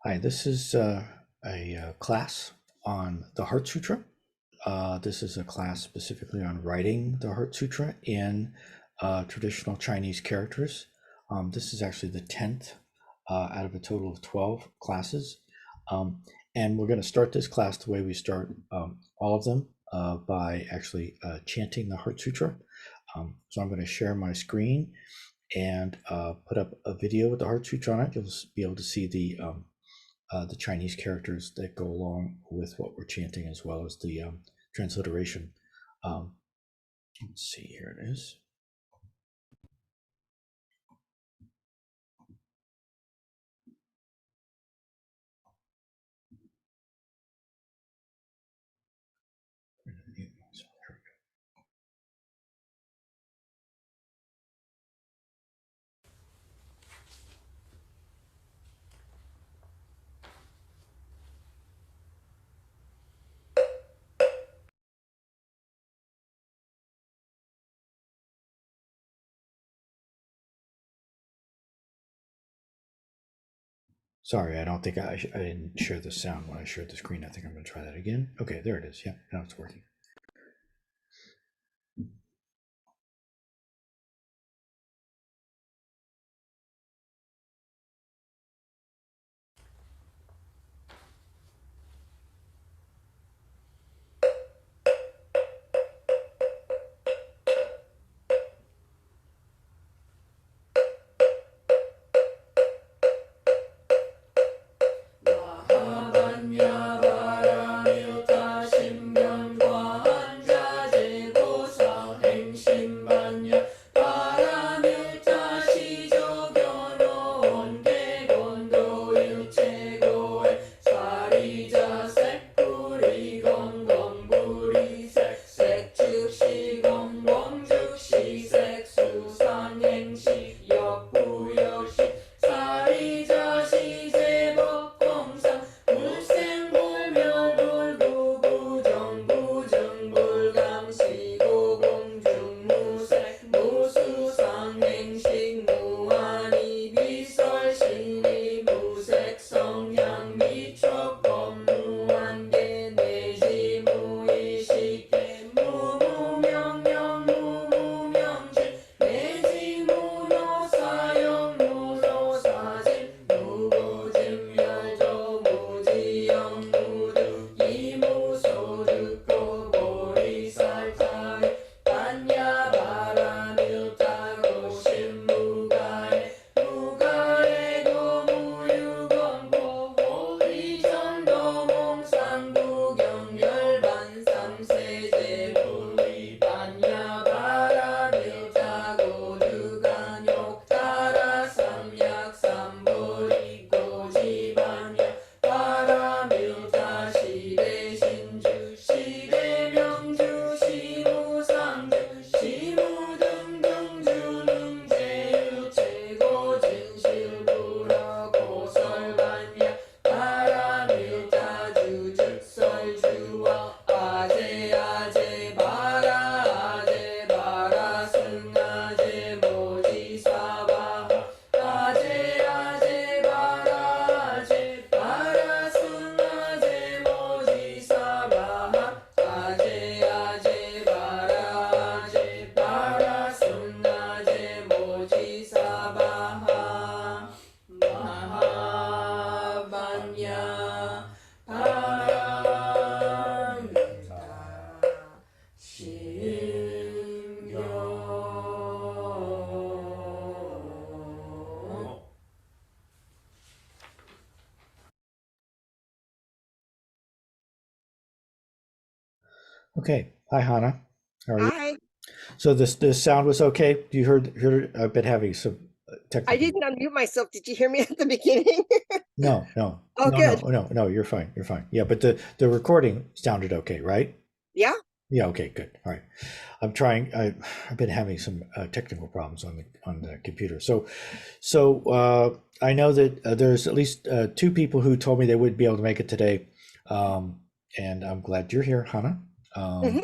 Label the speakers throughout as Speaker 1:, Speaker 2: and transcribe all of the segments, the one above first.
Speaker 1: Hi, this is a class on the Heart Sutra. This is a class specifically on writing the Heart Sutra in traditional Chinese characters. This is actually the 10th out of a total of 12 classes. And we're going to start this class the way we start all of them by actually chanting the Heart Sutra. So I'm going to share my screen and put up a video with the Heart Sutra on it. You'll be able to see the Chinese characters that go along with what we're chanting, as well as the transliteration. Let's see, here it is. Sorry, I don't think I didn't share the sound when I shared the screen. I think I'm going to try that again. Okay, there it is. Yeah, now it's working. Okay, hi Hannah, how are you?
Speaker 2: Hi.
Speaker 1: So this sound was okay. You heard I've been having some
Speaker 2: I
Speaker 1: technical.
Speaker 2: didn't unmute myself. Did you hear me at the beginning?
Speaker 1: No, no,
Speaker 2: Oh,
Speaker 1: no, no,
Speaker 2: good.
Speaker 1: no, no. You're fine. You're fine. Yeah, but the recording sounded okay, right?
Speaker 2: Yeah.
Speaker 1: Yeah. Okay. Good. All right. I'm trying. I've been having some technical problems on the computer. So I know that there's at least two people who told me they wouldn't be able to make it today, um, and I'm glad you're here, Hannah. Um,
Speaker 2: hmm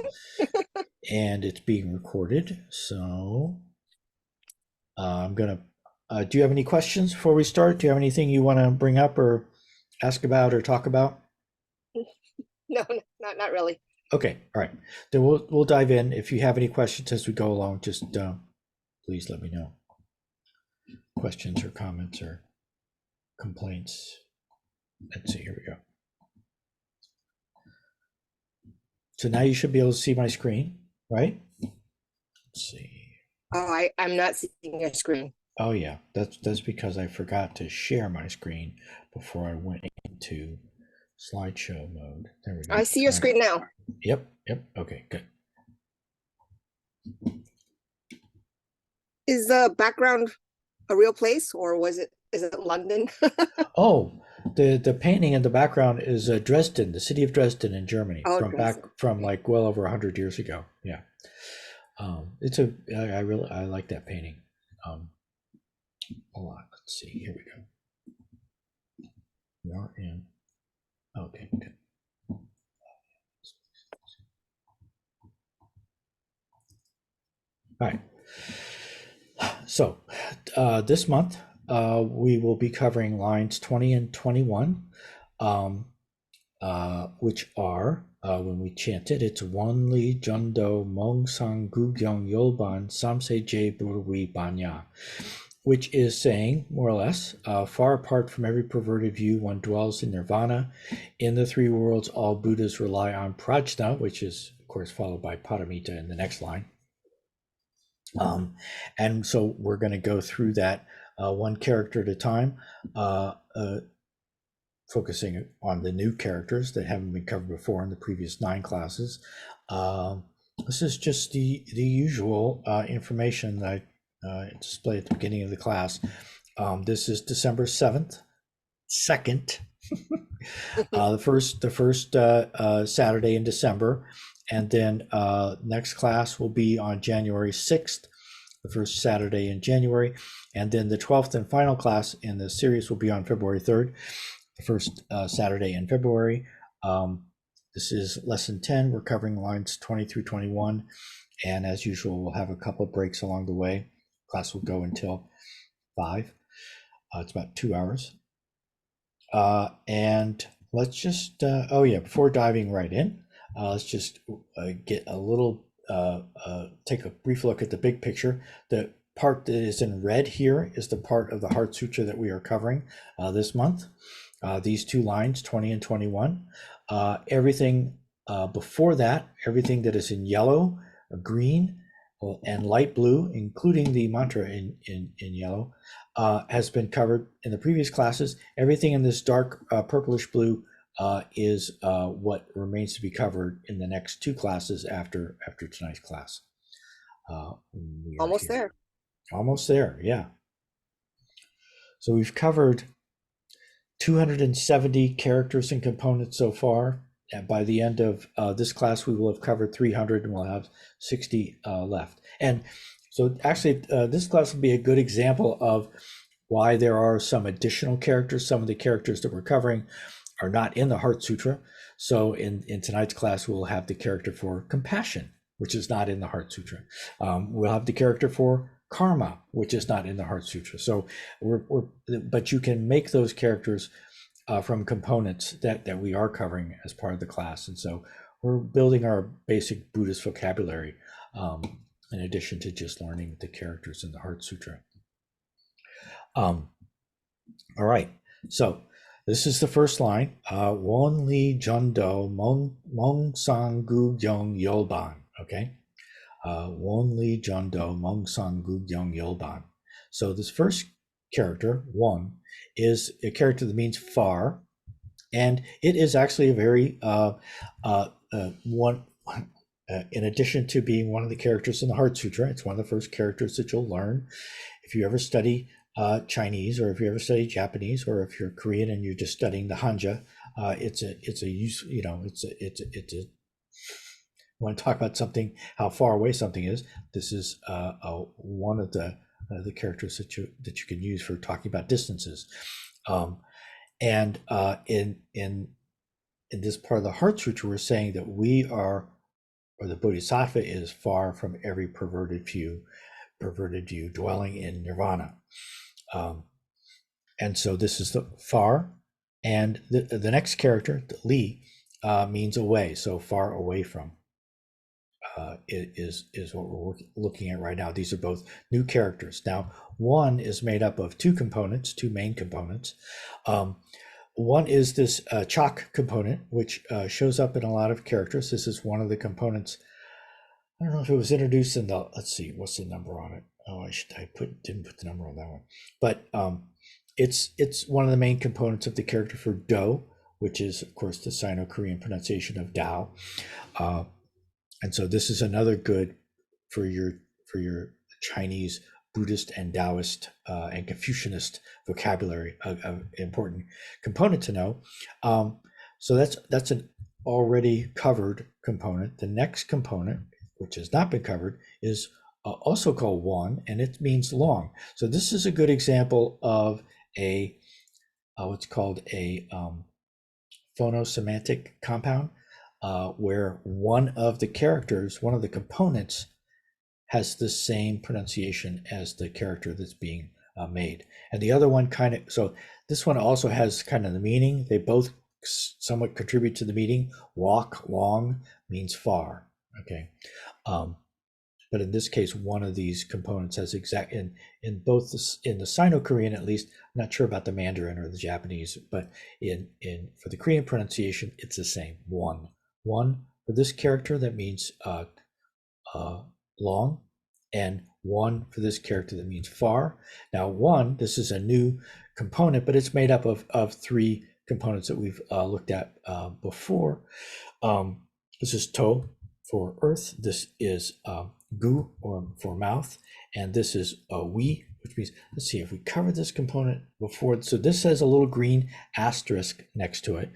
Speaker 1: and it's being recorded. So I'm gonna. Do you have any questions before we start? Do you have anything you want to bring up or ask about or talk about?
Speaker 2: No, not really.
Speaker 1: Okay, all right. Then we'll dive in. If you have any questions as we go along, just please let me know. Questions or comments or complaints. Let's see. Here we go. So now you should be able to see my screen, right? Let's see.
Speaker 2: Oh, I'm not seeing your screen.
Speaker 1: Oh yeah, that's because I forgot to share my screen before I went into slideshow mode. There we go.
Speaker 2: I see your
Speaker 1: All right.
Speaker 2: screen now.
Speaker 1: Yep. Okay, good.
Speaker 2: Is the background a real place or is it London?
Speaker 1: Oh, the painting in the background is Dresden, the city of Dresden in Germany,
Speaker 2: Oh,
Speaker 1: from back
Speaker 2: Dresden.
Speaker 1: from
Speaker 2: Okay.
Speaker 1: like well over 100 years ago. Yeah. It's a I really I like that painting. Um, hold on, let's see. Here we go. We are in. Okay, good. All right. So this month we will be covering lines 20 and 21, um, which are when we chant it, it's Wan Li Jundo Mong Sang Gu Gyeong Yolban Samse Je Burwi Banya, which is saying, more or less, far apart from every perverted view, one dwells in nirvana. In the three worlds, all Buddhas rely on Prajna, which is, of course, followed by Paramita in the next line. And so we're going to go through that one character at a time, focusing on the new characters that haven't been covered before in the previous 9 classes. This is just the usual information that I display at the beginning of the class. This is December 7th, 2nd, the first Saturday in December, and then next class will be on January 6th, the first Saturday in January, and then the 12th and final class in the series will be on February 3rd, the first Saturday in February. This is lesson 10. We're covering lines 20 through 21, and as usual, we'll have a couple of breaks along the way. Class will go until 5. It's about 2 hours. And let's just, oh yeah, before diving right in, let's just get a little, take a brief look at the big picture. The part that is in red here is the part of the Heart Sutra that we are covering this month. These 2 lines, 20 and 21. Everything before that, everything that is in yellow, green, and light blue, including the mantra in yellow, has been covered in the previous classes. Everything in this dark purplish blue is what remains to be covered in the next 2 classes after tonight's class. We are
Speaker 2: Almost
Speaker 1: here.
Speaker 2: there.
Speaker 1: Almost there, yeah. So we've covered 270 characters and components so far. And by the end of this class, we will have covered 300 and we'll have 60 left. And so actually, this class will be a good example of why there are some additional characters. Some of the characters that we're covering are not in the Heart Sutra. So in tonight's class, we'll have the character for compassion, which is not in the Heart Sutra. We'll have the character for karma, which is not in the Heart Sutra. So but you can make those characters from components that we are covering as part of the class. And so we're building our basic Buddhist vocabulary in addition to just learning the characters in the Heart Sutra. All right, so this is the first line. Won li jundo mong sang gu gyeong yolban. Okay, Won li jundo mong sang gu gyeong yolban. So this first character, won, is a character that means far, and it is actually a very one. In addition to being one of the characters in the Heart Sutra, it's one of the first characters that you'll learn if you ever study Chinese, or if you ever study Japanese, or if you're Korean and you're just studying the Hanja. It's a use, you know, it's a want to talk about something, how far away something is. This is one of the characters that you can use for talking about distances. And in this part of the Heart Sutra, we're saying that we are, or the Bodhisattva is far from every perverted view, dwelling in nirvana. And so this is the far, And the next character, Li, means away, so far away from. Is what we're looking at right now. These are both new characters. Now, one is made up of two components, two main components. One is this chalk component, which shows up in a lot of characters. This is one of the components. I don't know if it was introduced in the. Let's see, what's the number on it? Oh, didn't put the number on that one. But it's one of the main components of the character for Do, which is of course the Sino-Korean pronunciation of Dao. And so this is another good for your Chinese, Buddhist, and Taoist and Confucianist vocabulary, important component to know. So that's an already covered component. The next component, which has not been covered, is also called Wan, and it means long. So this is a good example of a what's called a phonosemantic compound. Where one of the characters, one of the components, has the same pronunciation as the character that's being made. And the other one so this one also has kind of the meaning. They both somewhat contribute to the meaning. Walk, long means far, okay? But in this case, one of these components has in both in the Sino-Korean, at least. I'm not sure about the Mandarin or the Japanese, but for the Korean pronunciation, it's the same. One for this character that means long, and one for this character that means far. Now, one, this is a new component, but it's made up of three components that we've looked at before. This is To for earth. This is Gu for mouth, and this is We, which means, let's see if we covered this component before. So this has a little green asterisk next to it,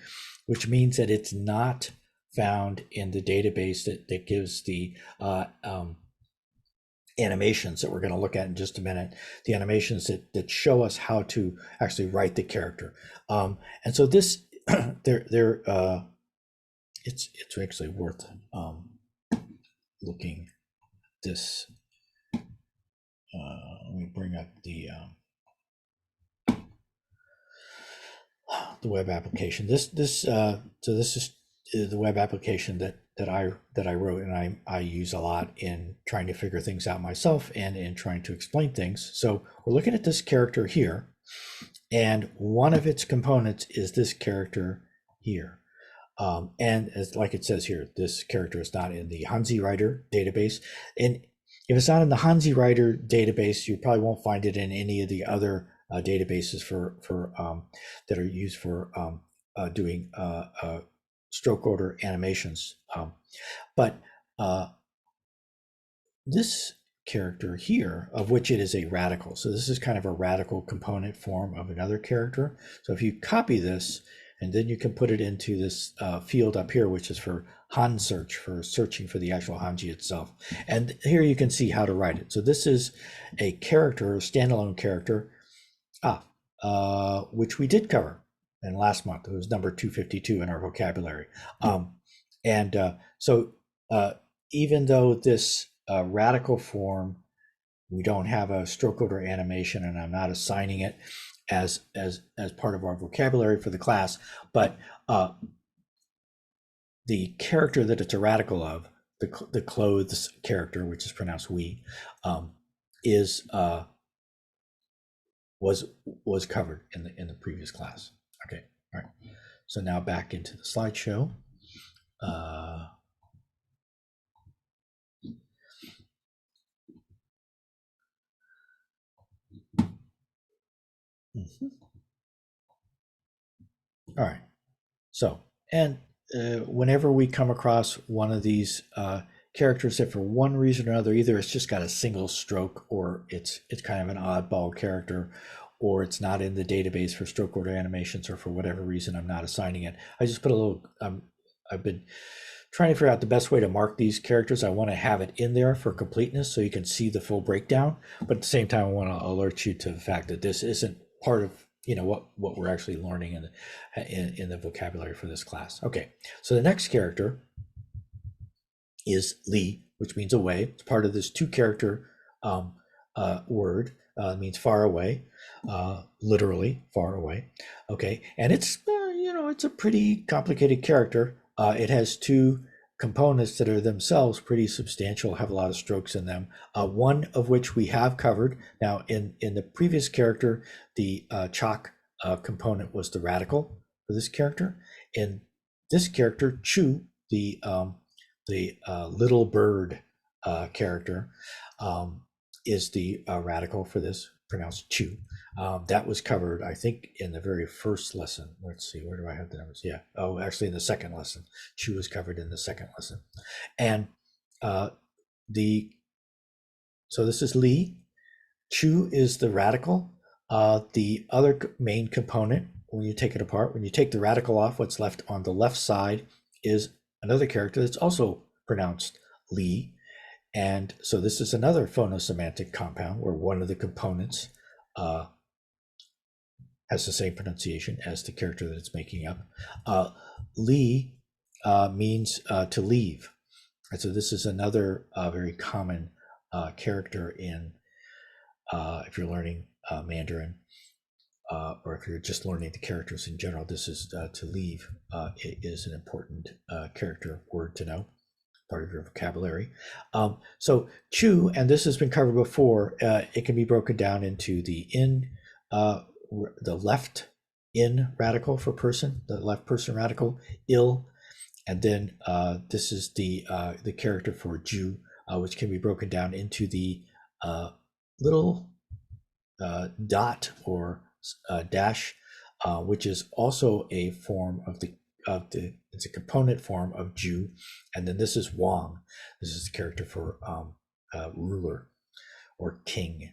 Speaker 1: which means that it's not found in the database that gives the animations that we're going to look at in just a minute, the animations that show us how to actually write the character. And so this, it's actually worth looking this. Let me bring up the web application. So this is the web application that I wrote, and I use a lot in trying to figure things out myself and in trying to explain things. So we're looking at this character here, and one of its components is this character here. And as like it says here, this character is not in the Hanzi Writer database. And if it's not in the Hanzi Writer database, you probably won't find it in any of the other databases for that are used for doing stroke order animations. But this character here, of which it is a radical. So this is kind of a radical component form of another character. So if you copy this, and then you can put it into this field up here, which is for Han search, for searching for the actual Hanji itself. And here you can see how to write it. So this is a character, a standalone character, which we did cover in last month. It was number 252 in our vocabulary. So even though this radical form, we don't have a stroke order animation, and I'm not assigning it as part of our vocabulary for the class, but the character that it's a radical of, the clothes character, which is pronounced we, was covered in the previous class. Okay, all right. So now back into the slideshow. All right. So, and whenever we come across one of these characters that for one reason or another, either it's just got a single stroke, or it's kind of an oddball character, or it's not in the database for stroke order animations, or for whatever reason I'm not assigning it, I just put a little, I've been trying to figure out the best way to mark these characters. I want to have it in there for completeness so you can see the full breakdown, but at the same time I want to alert you to the fact that this isn't part of what we're actually learning in the vocabulary for this class. Okay, so the next character is Li, which means away. It's part of this two character word. It means far away, literally far away. Okay, and it's it's a pretty complicated character. It has two components that are themselves pretty substantial, have a lot of strokes in them. One of which we have covered. Now, in the previous character, the chalk component was the radical for this character. In this character, Chu, the little bird character, is the radical for this, pronounced Chu. That was covered, I think, in the very first lesson. Let's see, where do I have the numbers? Yeah. Oh, actually, in the second lesson. Chu was covered in the second lesson. And the so this is Li. Chu is the radical. The other main component, when you take it apart, when you take the radical off, what's left on the left side is another character that's also pronounced Li. And so this is another phonosemantic compound where one of the components has the same pronunciation as the character that it's making up. Li means to leave. And so this is another very common character in, if you're learning Mandarin, or if you're just learning the characters in general, this is to leave. It is an important character word to know, part of your vocabulary. So Chu, and this has been covered before, it can be broken down into the left in radical for person, the left person radical, il, and then this is the character for Ju, which can be broken down into the little dot or dash, which is also a form of the it's a component form of Ju, and then this is Wang. This is the character for ruler or king.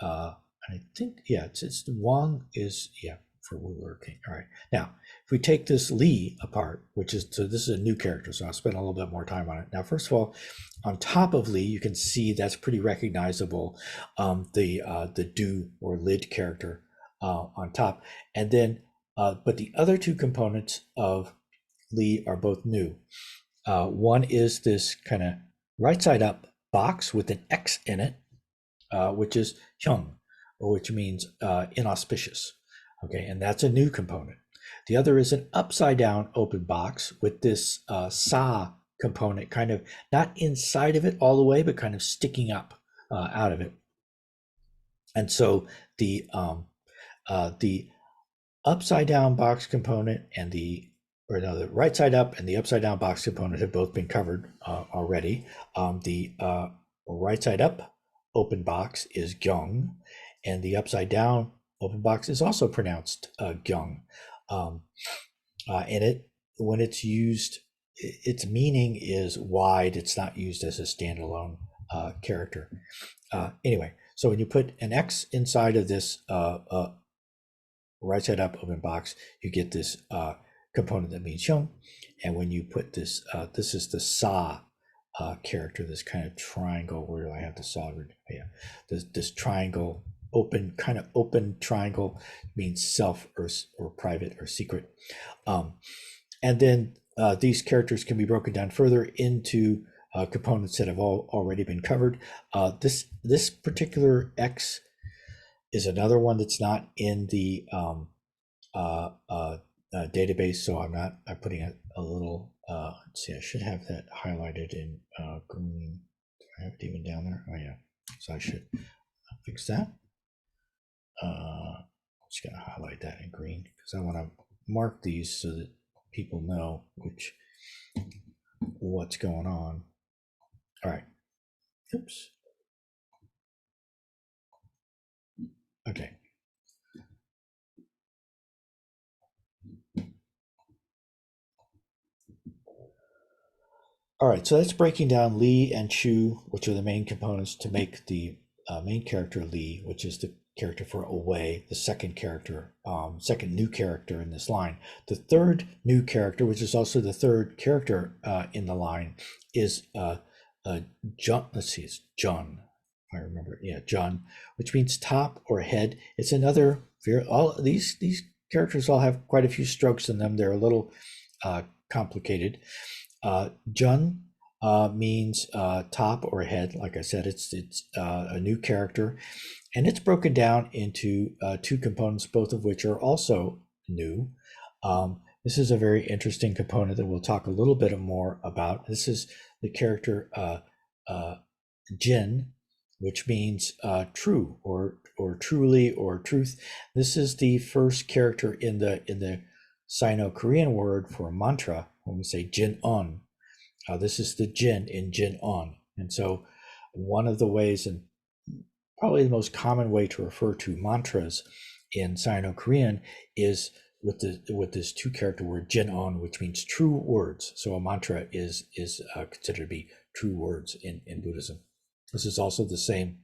Speaker 1: I think, yeah, it's Wang is, yeah, for ruler or king. All right. Now, if we take this Li apart, which is, so this is a new character, so I'll spend a little bit more time on it. Now, first of all, on top of Li, you can see that's pretty recognizable, the do or lid character on top. And then, but the other two components of Li are both new. One is this kind of right side up box with an X in it, which is jeon, which means inauspicious. Okay, and that's a new component. The other is an upside down open box with this sa component kind of not inside of it all the way, but kind of sticking up out of it. And so the upside down box component and the right side up and the upside down box component have both been covered already. The right side up open box is gyeong, and the upside down open box is also pronounced gyeong. And it, when it's used, its meaning is wide. It's not used as a standalone character. Anyway, so when you put an X inside of this right side up open box, you get this component that means jeon. And when you put this, this is the sa character, this kind of triangle. Where do I have the sa? Oh, yeah, this triangle, open, kind of open triangle, means self or private or secret. And then these characters can be broken down further into components that have already been covered. This particular X is another one that's not in the database, so I'm putting a little, let's see, I should have that highlighted in green. Do I have it even down there? Oh yeah, so I should fix that. I'm just gonna highlight that in green because I want to mark these so that people know what's going on. All right. Oops. Okay. All right, so that's breaking down Li and Chu, which are the main components to make the main character Li, which is the character for away, the second character, second new character in this line. The third new character, which is also the third character in the line, is John. Let's see, it's John. I remember, yeah, John, which means top or head. It's another. All these characters all have quite a few strokes in them. They're a little complicated. Jun means top or head. Like I said, it's a new character, and it's broken down into two components, both of which are also new. This is a very interesting component that we'll talk a little bit more about. This is the character uh, Jin, which means true or truly or truth. This is the first character in the Sino-Korean word for mantra. When we say Jin on, this is the Jin in Jin on, and so one of the ways, and probably the most common way to refer to mantras in Sino-Korean, is with this two character word Jin on, which means true words. So a mantra is considered to be true words in Buddhism. This is also the same.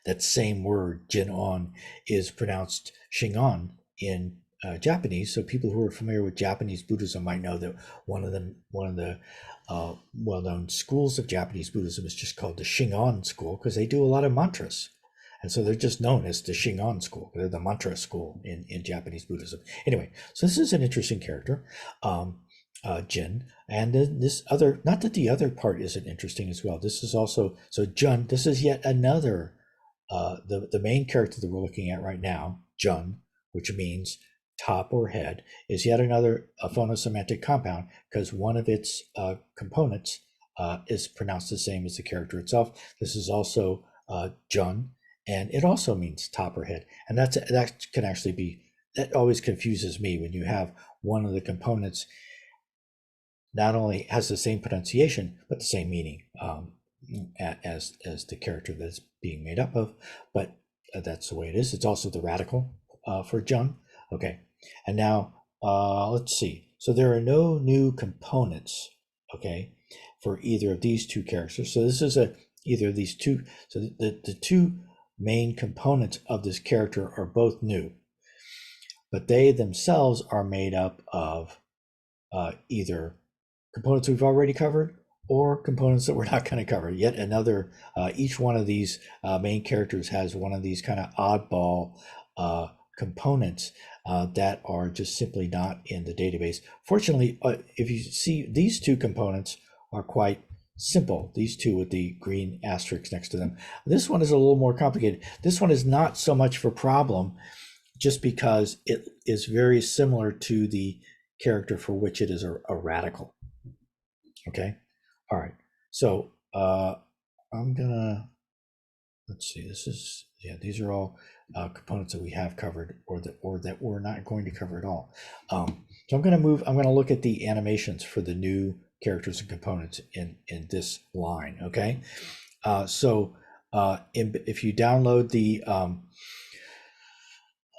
Speaker 1: That same word Jin on is pronounced Shingon in Japanese. So people who are familiar with Japanese Buddhism might know that one of the well-known schools of Japanese Buddhism is just called the Shingon school because they do a lot of mantras. And so they're just known as the Shingon school. They're the mantra school in Japanese Buddhism. Anyway, so this is an interesting character, Jin. And then this other, not that the other part isn't interesting as well. This is also, so Jun, this is yet another, the main character that we're looking at right now, Jun, which means top or head, is yet another phonosemantic compound because one of its components is pronounced the same as the character itself. This is also Jun, and it also means top or head. And that can actually be, that always confuses me when you have one of the components not only has the same pronunciation, but the same meaning as the character that's being made up of. But that's the way it is. It's also the radical for Jun. Okay, and now let's see. So there are no new components, okay, for either of these two characters. So this is either of these two. So the two main components of this character are both new, but they themselves are made up of either components we've already covered or components that we're not going to cover. Yet another, each one of these main characters has one of these kind of oddball components that are just simply not in the database. Fortunately, if you see, these two components are quite simple. These two with the green asterisks next to them. This one is a little more complicated. This one is not so much of a problem just because it is very similar to the character for which it is a radical. Okay. All right. So I'm gonna, let's see, this is, yeah, these are all components that we have covered or that we're not going to cover at all. So I'm gonna look at the animations for the new characters and components in this line. Okay. If you download the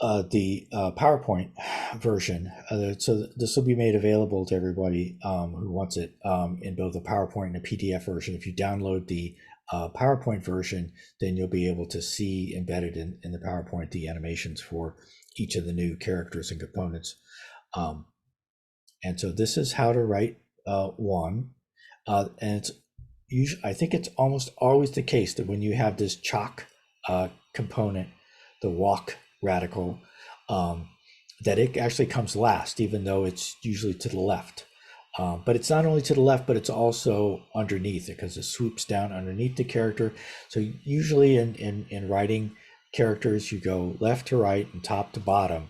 Speaker 1: PowerPoint version. So this will be made available to everybody who wants it in both a PowerPoint and a PDF version. If you download the PowerPoint version, then you'll be able to see embedded in the PowerPoint the animations for each of the new characters and components. And so this is how to write one. And it's usually, I think it's almost always the case that when you have this chalk component, the walk radical, that it actually comes last, even though it's usually to the left. But it's not only to the left, but it's also underneath it because it swoops down underneath the character. So usually in writing characters, you go left to right and top to bottom.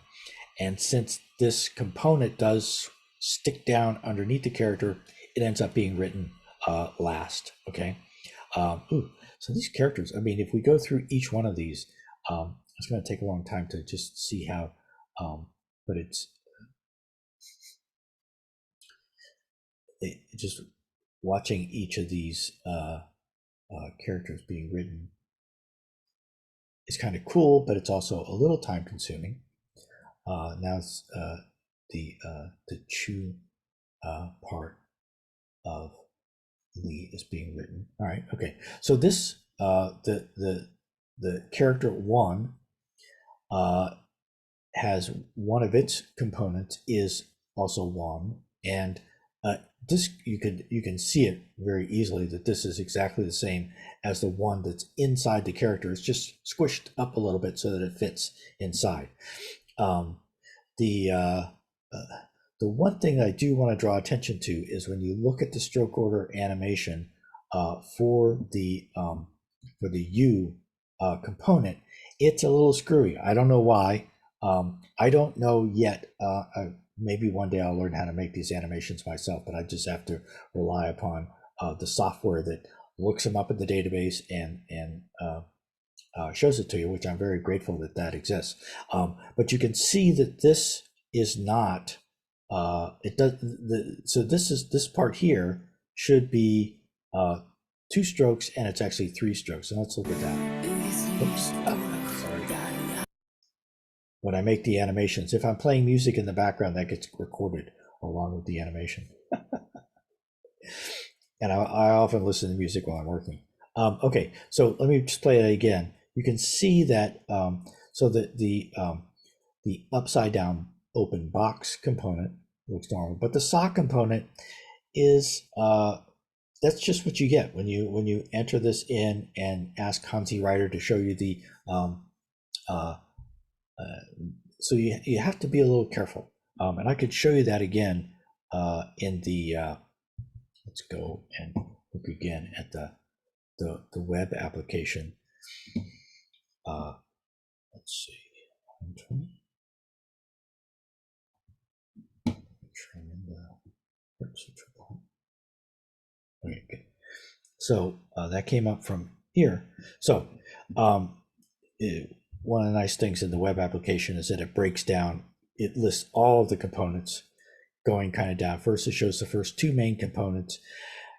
Speaker 1: And since this component does stick down underneath the character, it ends up being written last. Okay. So these characters, I mean, if we go through each one of these, it's going to take a long time to just see how, but it's just watching each of these characters being written is kind of cool, but it's also a little time consuming. Now it's the Chu part of Lee is being written. All right, okay. So this the character one has one of its components is also one, and this you can see it very easily that this is exactly the same as the one that's inside the character. It's just squished up a little bit so that it fits inside. The one thing I do want to draw attention to is when you look at the stroke order animation for the U component, it's a little screwy. I don't know why. I don't know yet. Maybe one day I'll learn how to make these animations myself, but I just have to rely upon the software that looks them up in the database and shows it to you, which I'm very grateful that that exists. But you can see that this is not. It does. So this part here should be 2 strokes, and it's actually 3 strokes. And let's look at that. Oops. Sorry. When I make the animations, if I'm playing music in the background, that gets recorded along with the animation. And I often listen to music while I'm working. Okay, so let me just play it again. You can see that so that the upside down open box component looks normal, but the sock component is that's just what you get when you enter this in and ask Hansi Writer to show you the so you have to be a little careful, and I could show you that again in the let's go and look again at the web application. Let's see. Okay, good. So that came up from here. So one of the nice things in the web application is that it breaks down, it lists all of the components going kind of down. First, it shows the first 2 main components.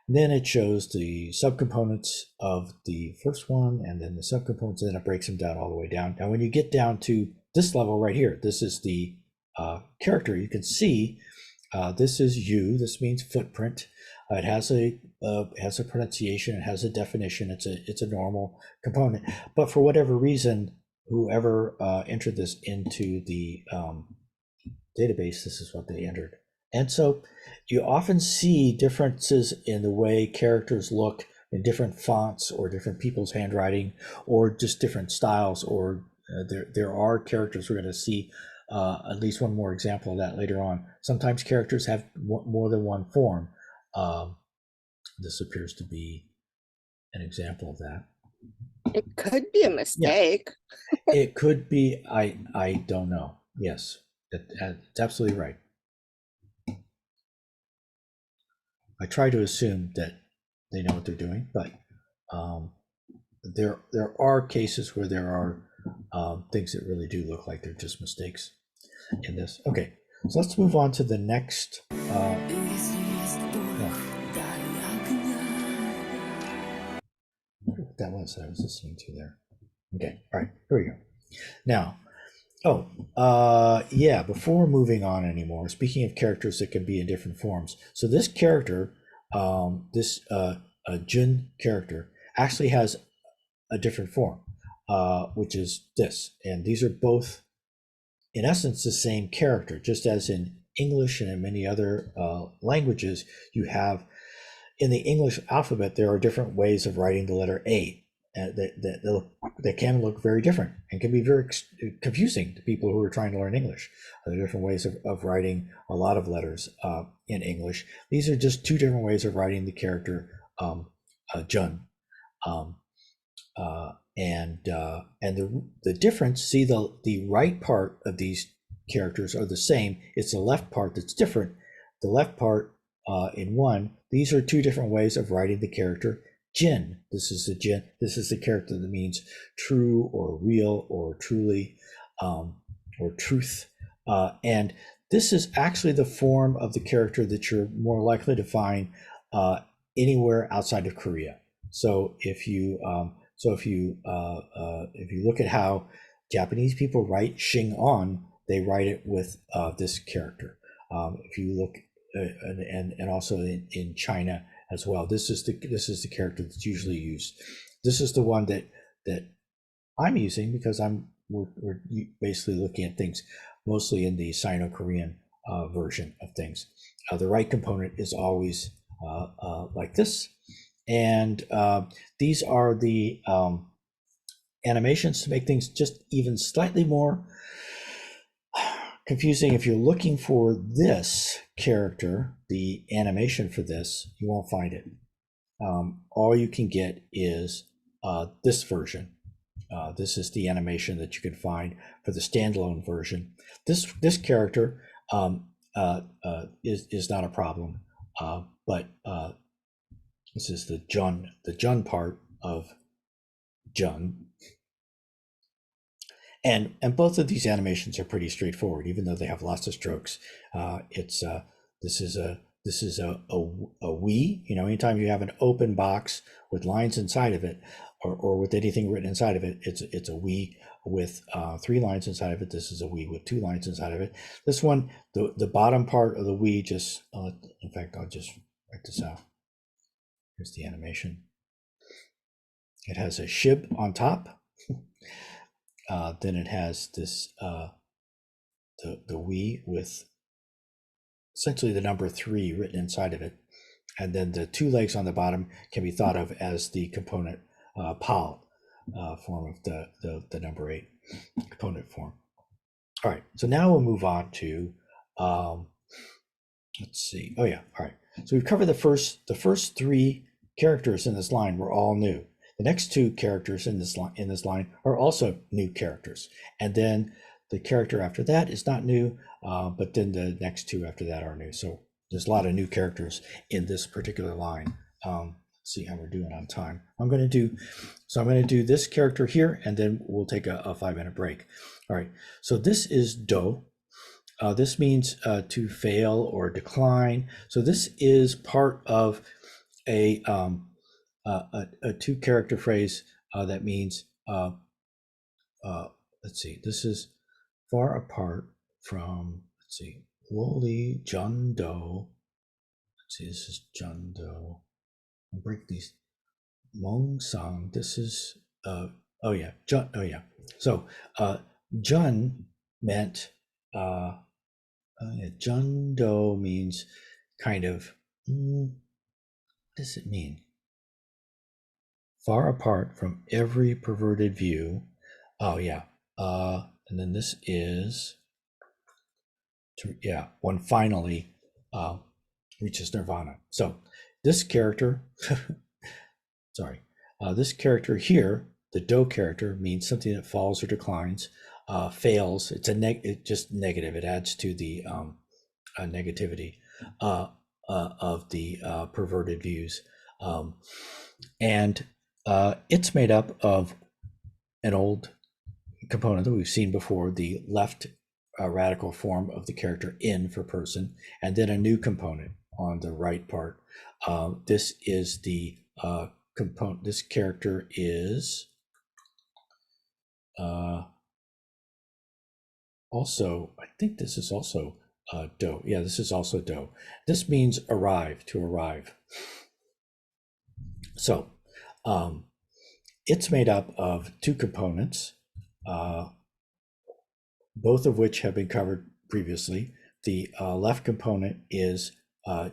Speaker 1: Then it shows the subcomponents of the first one, and then the subcomponents, and then it breaks them down all the way down. Now, when you get down to this level right here, this is the character. You can see this is you. This means footprint. It has a pronunciation. It has a definition. It's a normal component. But for whatever reason, whoever entered this into the database, this is what they entered. And so you often see differences in the way characters look in different fonts or different people's handwriting or just different styles, or there are characters, we're going to see at least one more example of that later on. Sometimes characters have more than one form. This appears to be an example of that.
Speaker 2: It could be a mistake.
Speaker 1: Yeah. It could be. I don't know. Yes, it's absolutely right. I try to assume that they know what they're doing, but there are cases where there are things that really do look like they're just mistakes in this. Okay, so let's move on to the next. What that was that I was listening to there. Okay, all right, here we go. Now, yeah, before moving on anymore, speaking of characters that can be in different forms, so this character, this Jun character, actually has a different form, which is this. And these are both, in essence, the same character, just as in English and in many other languages, you have, in the English alphabet, there are different ways of writing the letter A. That can look very different and can be very confusing to people who are trying to learn English. There are different ways of writing a lot of letters in English. These are just 2 different ways of writing the character Jun. And the difference, see the right part of these characters are the same. It's the left part that's different. The left part in one, these are 2 different ways of writing the character Jin. This is the Jin. This is the character that means true or real or truly or truth. And this is actually the form of the character that you're more likely to find anywhere outside of Korea. So if you look at how Japanese people write Xing-on, they write it with this character. If you look and also in China as well, this is the character that's usually used. This is the one that I'm using because we're basically looking at things mostly in the Sino-Korean version of things. The right component is always like this, and these are the animations to make things just even slightly more confusing. If you're looking for this character, the animation for this, you won't find it. All you can get is this version. This is the animation that you can find for the standalone version. This character is not a problem, but this is the jeon part of jeon, and both of these animations are pretty straightforward, even though they have lots of strokes. It's this is a we. You know, anytime you have an open box with lines inside of it, or with anything written inside of it, it's a we with 3 lines inside of it. This is a we with 2 lines inside of it. This one, the bottom part of the we just, in fact, I'll just write this out. Here's the animation. It has a shib on top. Then it has this the we with essentially the number 3 written inside of it, and then the 2 legs on the bottom can be thought of as the component pal form of the number 8 component form. All right, so now we'll move on to let's see. Oh yeah, all right. So we've covered the first 3 characters in this line were all new. The next 2 characters in this line are also new characters, and then the character after that is not new, but then the next 2 after that are new. So there's a lot of new characters in this particular line. Let's see how we're doing on time. I'm going to do this character here, and then we'll take a 5-minute break. All right. So this is do. This means to fail or decline. So this is part of a 2-character phrase that means, let's see, this is far apart from, let's see, Woli Jundo. Let's see, this is Jundo. I'll break these. Mong Sang. This is, oh yeah, Jun. Oh yeah. So, Jun meant, Jundo means kind of, what does it mean? Far apart from every perverted view. Oh yeah. And then this is, one finally reaches nirvana. So this character, sorry, this character here, the do character, means something that falls or declines, fails. It's just negative. It adds to the negativity of the perverted views, and it's made up of an old component that we've seen before, the left radical form of the character in for person, and then a new component on the right part. This is the component. This character is also, I think this is also do. Yeah, this is also do. This means arrive, to arrive. So it's made up of 2 components, both of which have been covered previously. The left component is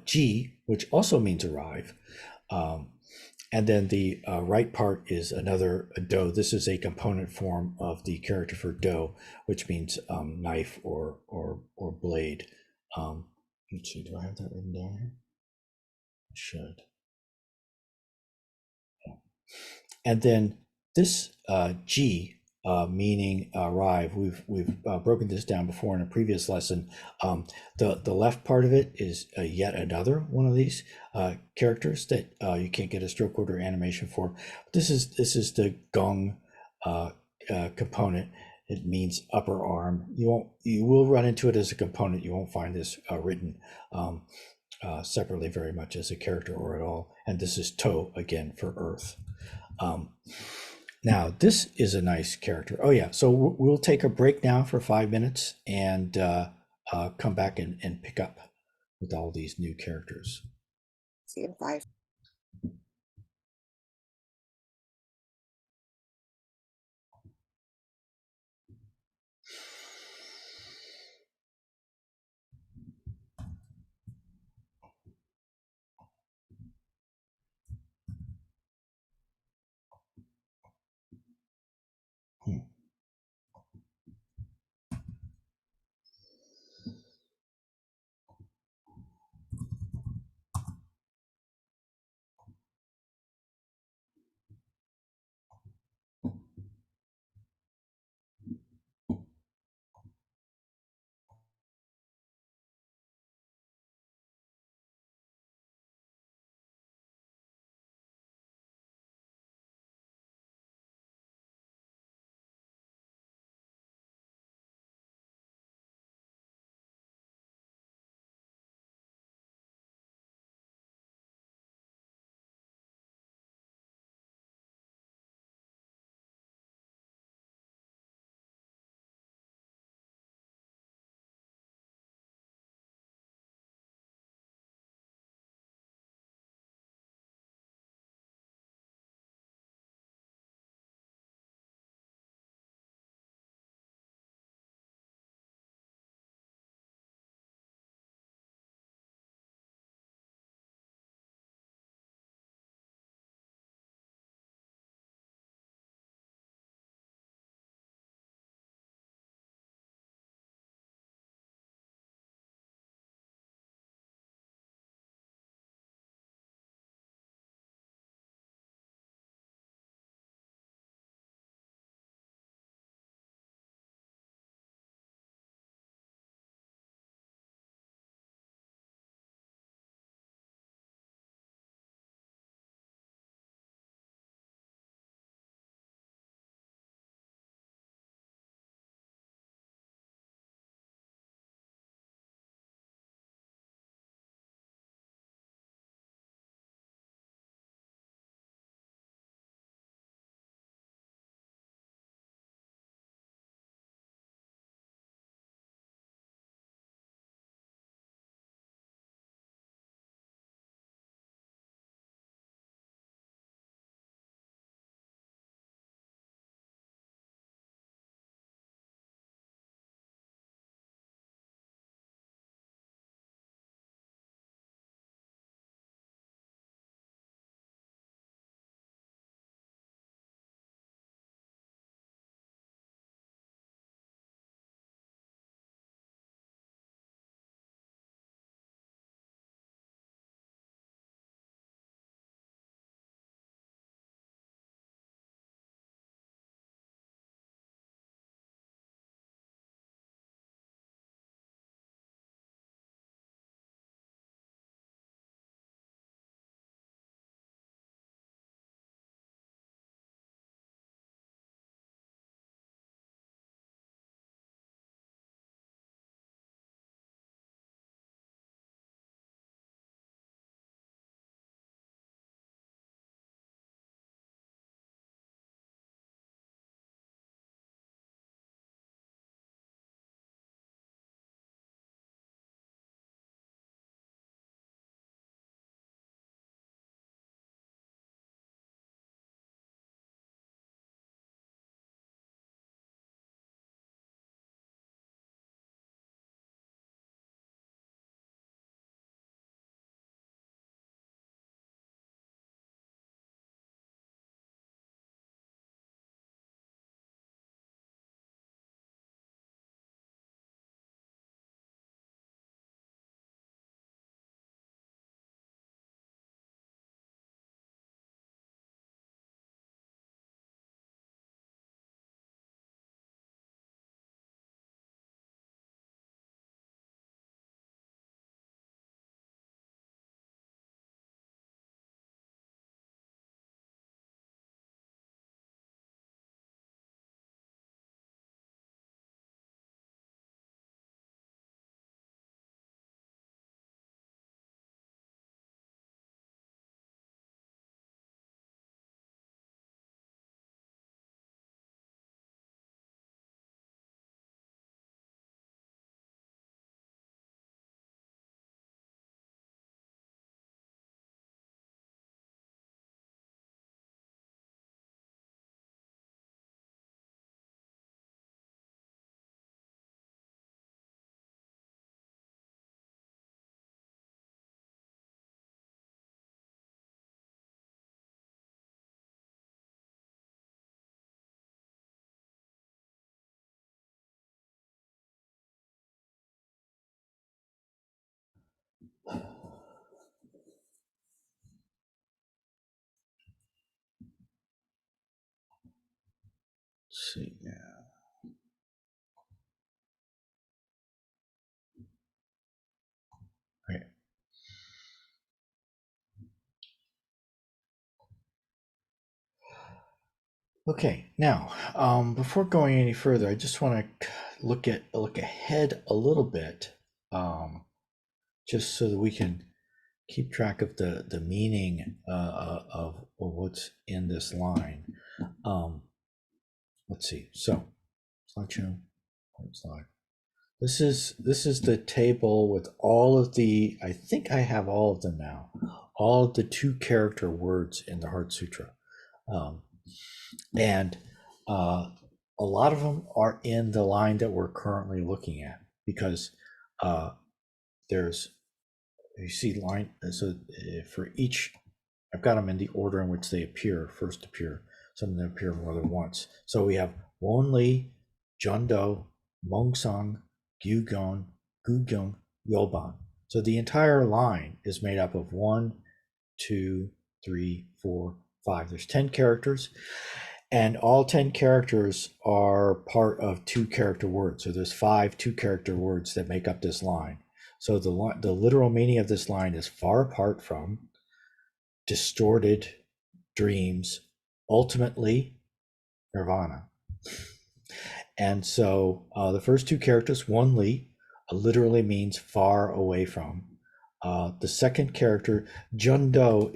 Speaker 1: G, which also means arrive. And then the right part is another do. This is a component form of the character for do, which means knife or blade. Let's see, do I have that written down here? I should. And then this G, meaning arrive, we've broken this down before in a previous lesson. The left part of it is yet another one of these characters that you can't get a stroke order animation for. This is the gyeong component. It means upper arm. You will run into it as a component. You won't find this written separately very much as a character or at all. And this is to, again, for earth. Now this is a nice character. Oh yeah, so we'll take a break now for 5 minutes and come back and pick up with all these new characters.
Speaker 2: See you in 5.
Speaker 1: Hmm. Okay, now before going any further, I just want to look ahead a little bit, um, just so that we can keep track of the meaning of what's in this line. Um, let's see. So slideshow, slide. This is the table with all of the. I think I have all of them now. All of the 2-character words in the Heart Sutra. Um, and a lot of them are in the line that we're currently looking at because uh, there's you see line so for each I've got them in the order in which they first appear. Some of them appear more than once. So we have Won Li, Jundo, Mong Song, gyeong, gyeong, yeol. So the entire line is made up of 1, 2, 3, 4, 5. There's 10 characters, and all 10 characters are part of 2-character words. So there's 5 2-character words that make up this line. So the literal meaning of this line is far apart from, distorted, dreams, ultimately nirvana. And so the first 2 characters, Won Li, literally means far away from. The second character, Jundo,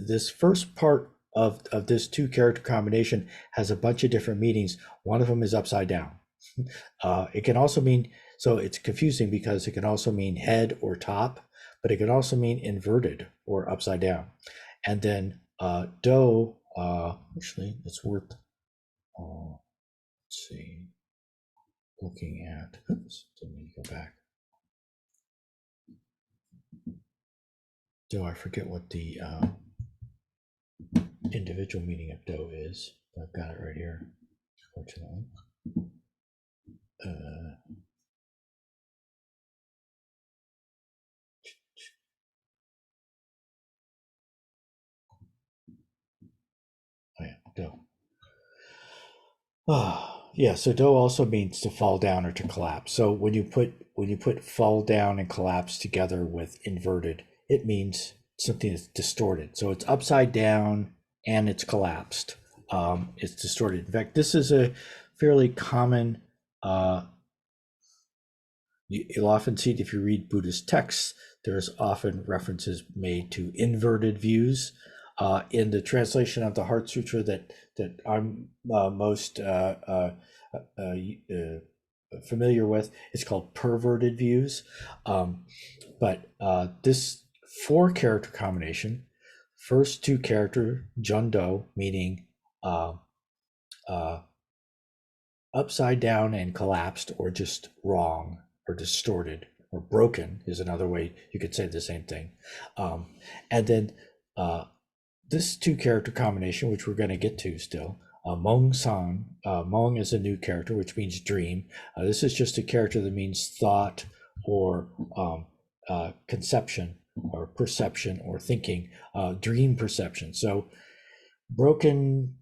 Speaker 1: this first part of this 2-character combination has a bunch of different meanings. One of them is upside down. It can also mean, so it's confusing because it can also mean head or top, but it can also mean inverted or upside down. And then Do, actually, it's worth, let's see, looking at, oops, let me go back. Do I forget what the individual meaning of Do is? I've got it right here, fortunately. Oh yeah, Do. Oh, yeah, so Do also means to fall down or to collapse. So when you put fall down and collapse together with inverted, it means something that's distorted. So it's upside down and it's collapsed. It's distorted. In fact, this is a fairly common. You'll often see it if you read Buddhist texts. There's often references made to inverted views. In the translation of the Heart Sutra that I'm most familiar with, it's called perverted views. But this 4-character combination, first 2-character Jundo, meaning uh, uh, upside down and collapsed, or just wrong or distorted or broken is another way you could say the same thing. And then this 2-character combination, which we're going to get to still, Mong Sang. Mong is a new character, which means dream. This is just a character that means thought or conception or perception or thinking, dream perception. So broken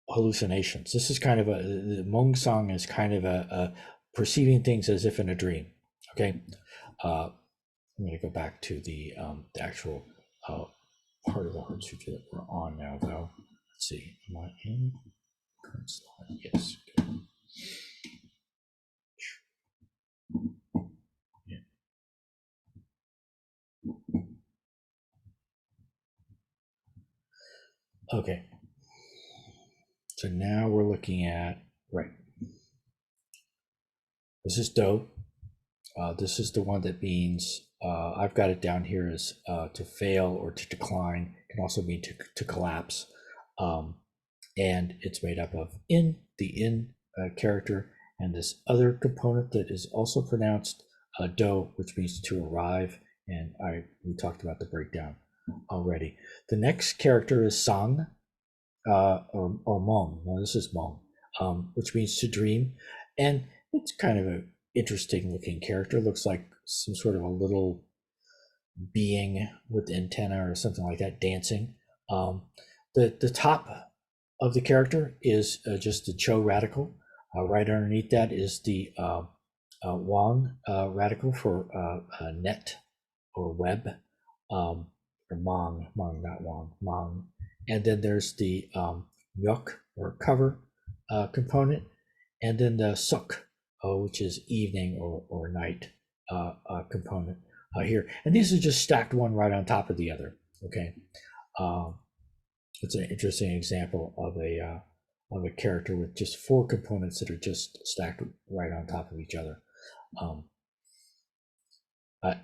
Speaker 1: hallucinations. This is kind of the Mong Sang is kind of a perceiving things as if in a dream. Okay. I'm going to go back to the actual part of the Heart Sutra that we're on now, though. Let's see. Am I in current slide? Yes. Good. Yeah. Okay. So now we're looking at, right. This is Do. This is the one that means, I've got it down here as to fail or to decline. It can also mean to collapse. And it's made up of the in character, and this other component that is also pronounced Do, which means to arrive. And we talked about the breakdown already. The next character is Sang, or Mong. No, this is Mong, which means to dream. And it's kind of an interesting looking character. Looks like some sort of a little being with antenna or something like that dancing. The top of the character is just the Cho radical. Right underneath that is the Wang radical for net or web, or Mong, not Wang, Mong. and then there's the yok or cover component, and then the suk, which is evening or night component here. And these are just stacked one right on top of the other. Okay, it's an interesting example of a character with just four components that are just stacked right on top of each other.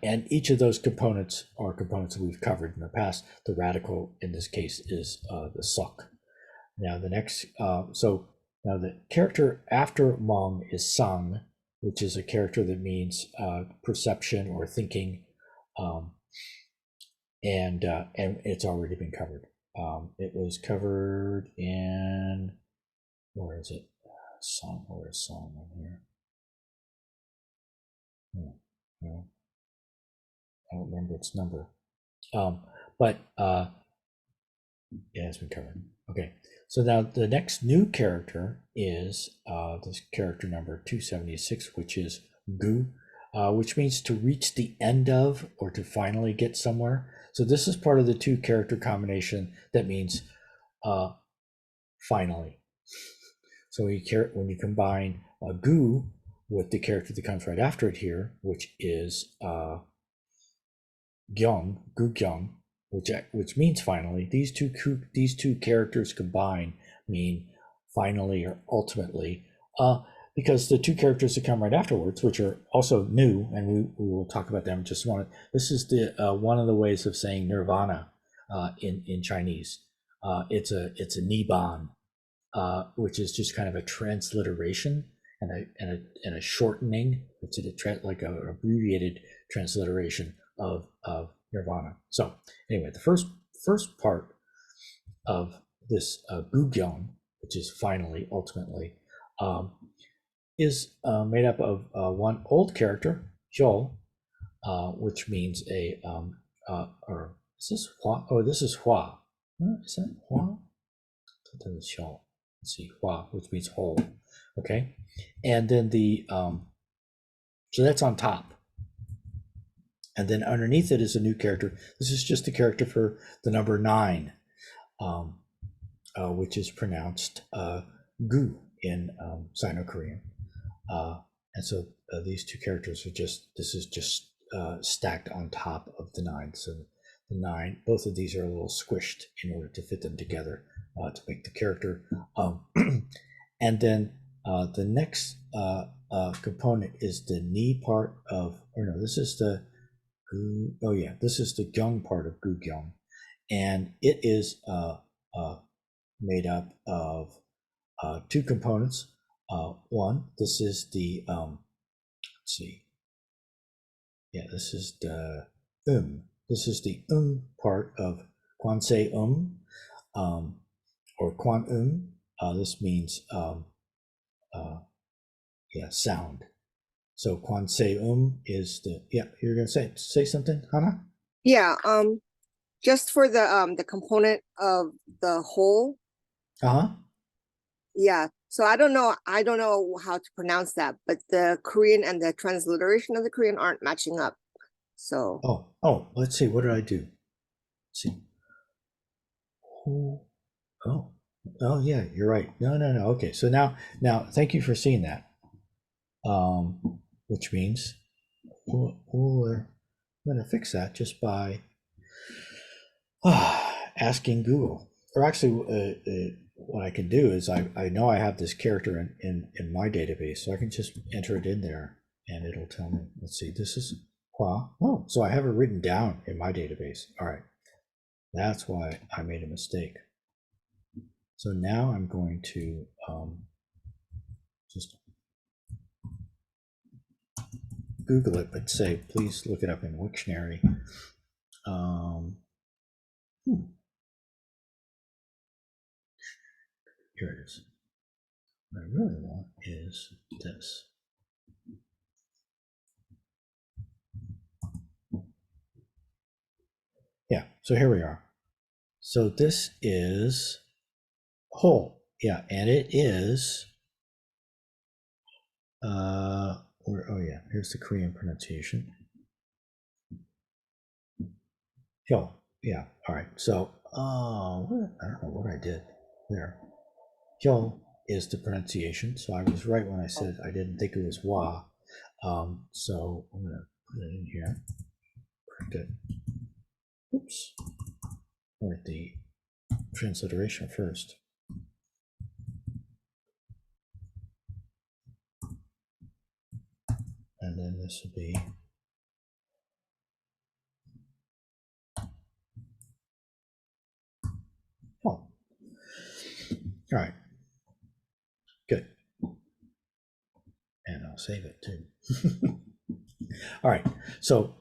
Speaker 1: And each of those components are components that we've covered in the past. The radical in this case is the suk. Now the next, so now the character after mong is sang, which is a character that means perception or thinking, and it's already been covered. It was covered in, where is it? Song, where is song on here? No, I don't remember its number. But yeah, it's been covered. Okay, so now the next new character is this character number 276, which is gu, which means to reach the end of or to finally get somewhere. So this is part of the two character combination that means finally. So when you combine gu with the character that comes right after it here, which is gyeong, gu gyeong, which means finally. These two characters combined mean finally or ultimately, because the two characters that come right afterwards, which are also new, and we will talk about them in just a moment. This is the one of the ways of saying nirvana in Chinese. It's a niban, which is just kind of a transliteration and a shortening. It's like an abbreviated transliteration of nirvana. So anyway, the first part of this gyeong, which is finally, ultimately, is made up of one old character, jeol, which means or is this hua? Oh, this is hua. Is that hua? Let's see, hua, which means whole. Okay, and then so that's on top. And then underneath it is a new character. This is just the character for the number 9, which is pronounced gu in Sino-Korean. And so these two characters this is just stacked on top of the 9. So the 9, both of these are a little squished in order to fit them together to make the character. And then the next component is the ni part of, or no, this is the this is the gyeong part of gu gyeong, and it is made up of two components. One, this is the let's see, yeah, this is the This is the part of kwansei or kwan. This means yeah, sound. So kwansei is the, yeah, you're gonna say something, Hana?
Speaker 2: Yeah, just for the component of the whole.
Speaker 1: Uh-huh.
Speaker 2: Yeah. So I don't know how to pronounce that, but the Korean and the transliteration of the Korean aren't matching up. So
Speaker 1: Let's see, what did I do? Let's see. Oh yeah, you're right. No. Okay, so now thank you for seeing that. Which means I'm gonna fix that just by asking Google. Or actually, what I can do is I know I have this character in my database, so I can just enter it in there and it'll tell me. Let's see, this is Hua. Oh, so I have it written down in my database. All right, that's why I made a mistake. So now I'm going to just Google it, but say, please look it up in Wiktionary. Here it is. What I really want is this. Yeah, so here we are. So this is whole. Yeah, and it is oh yeah, here's the Korean pronunciation. Yeol. Yeah. All right. So, I don't know what I did there. Yeol is the pronunciation. So I was right when I said I didn't think it was wa. So I'm going to put it in here. Correct it. Oops. Write the transliteration first. And then this will be oh. All right. Good. And I'll save it too. All right. So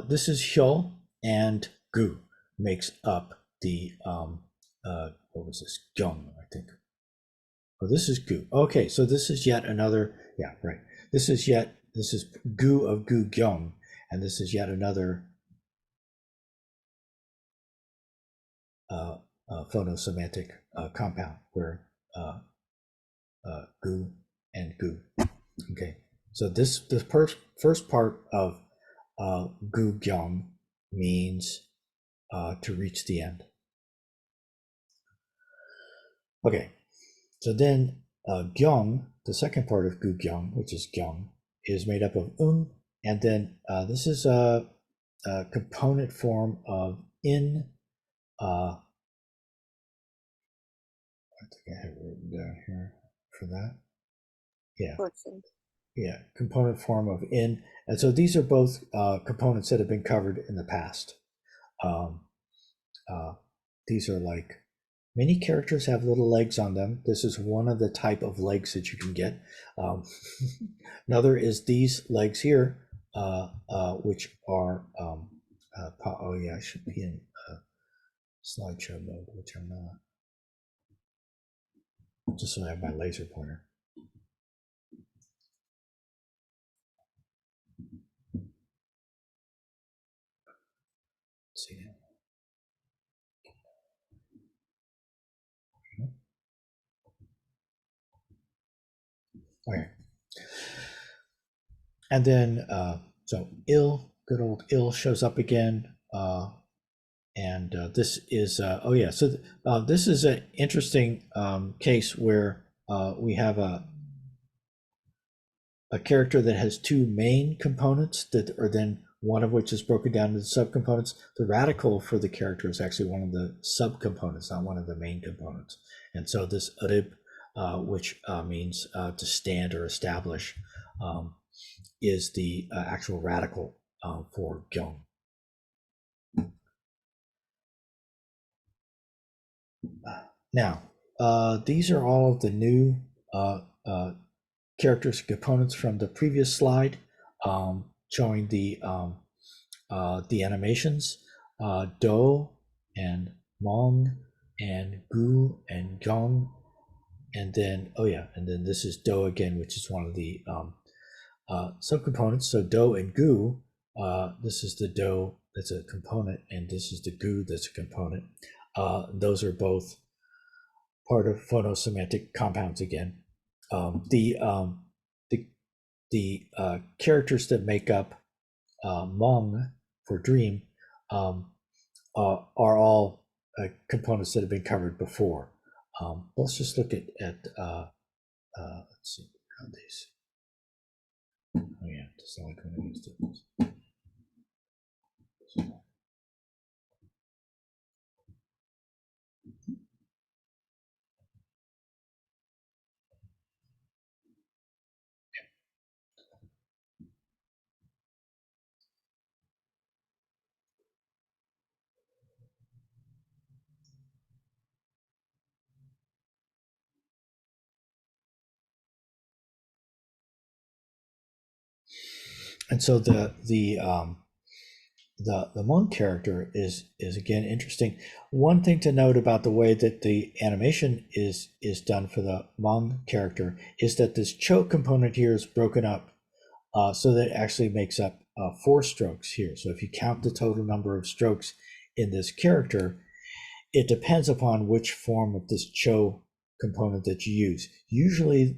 Speaker 1: this is Hyol and Gu makes up the what was this? Gyeong, I think. Oh, this is Gu. Okay, so this is yet another, yeah, right. This is Gu of Gu Gyeong, and this is yet another phonosemantic compound where Gu and Gu. Okay, so the first part of Gu Gyeong means to reach the end. Okay, so then Gyeong, the second part of Gu Gyeong, which is Gyeong, is made up of and then this is a component form of in. I think I have it written down here for that. Yeah, yeah, component form of in, and so these are both components that have been covered in the past. Um, these are like many characters have little legs on them. This is one of the type of legs that you can get. Another is these legs here, which are, oh yeah, I should be in slideshow mode, which I'm not, just so I have my laser pointer. Let's see. Okay. And then, so good old ill shows up again. And this is, oh yeah, so this is an interesting case where we have a character that has two main components that are then one of which is broken down into subcomponents. The radical for the character is actually one of the subcomponents, not one of the main components. And so this urib, which means to stand or establish, is the actual radical for gyeong. Now, these are all of the new characters components from the previous slide, showing the animations, do and mong and gu and gyeong, and then oh yeah, and then this is do again, which is one of the subcomponents. So do and gu, this is the do that's a component, and this is the gu that's a component. Those are both part of phonosemantic compounds again. The characters that make up mong for dream are all components that have been covered before. Let's just look at let's see how these. Oh yeah, just like when I used it. And so the monk character is again interesting. One thing to note about the way that the animation is done for the monk character is that this choke component here is broken up so that it actually makes up 4 strokes here. So if you count the total number of strokes in this character, it depends upon which form of this cho component that you use. Usually,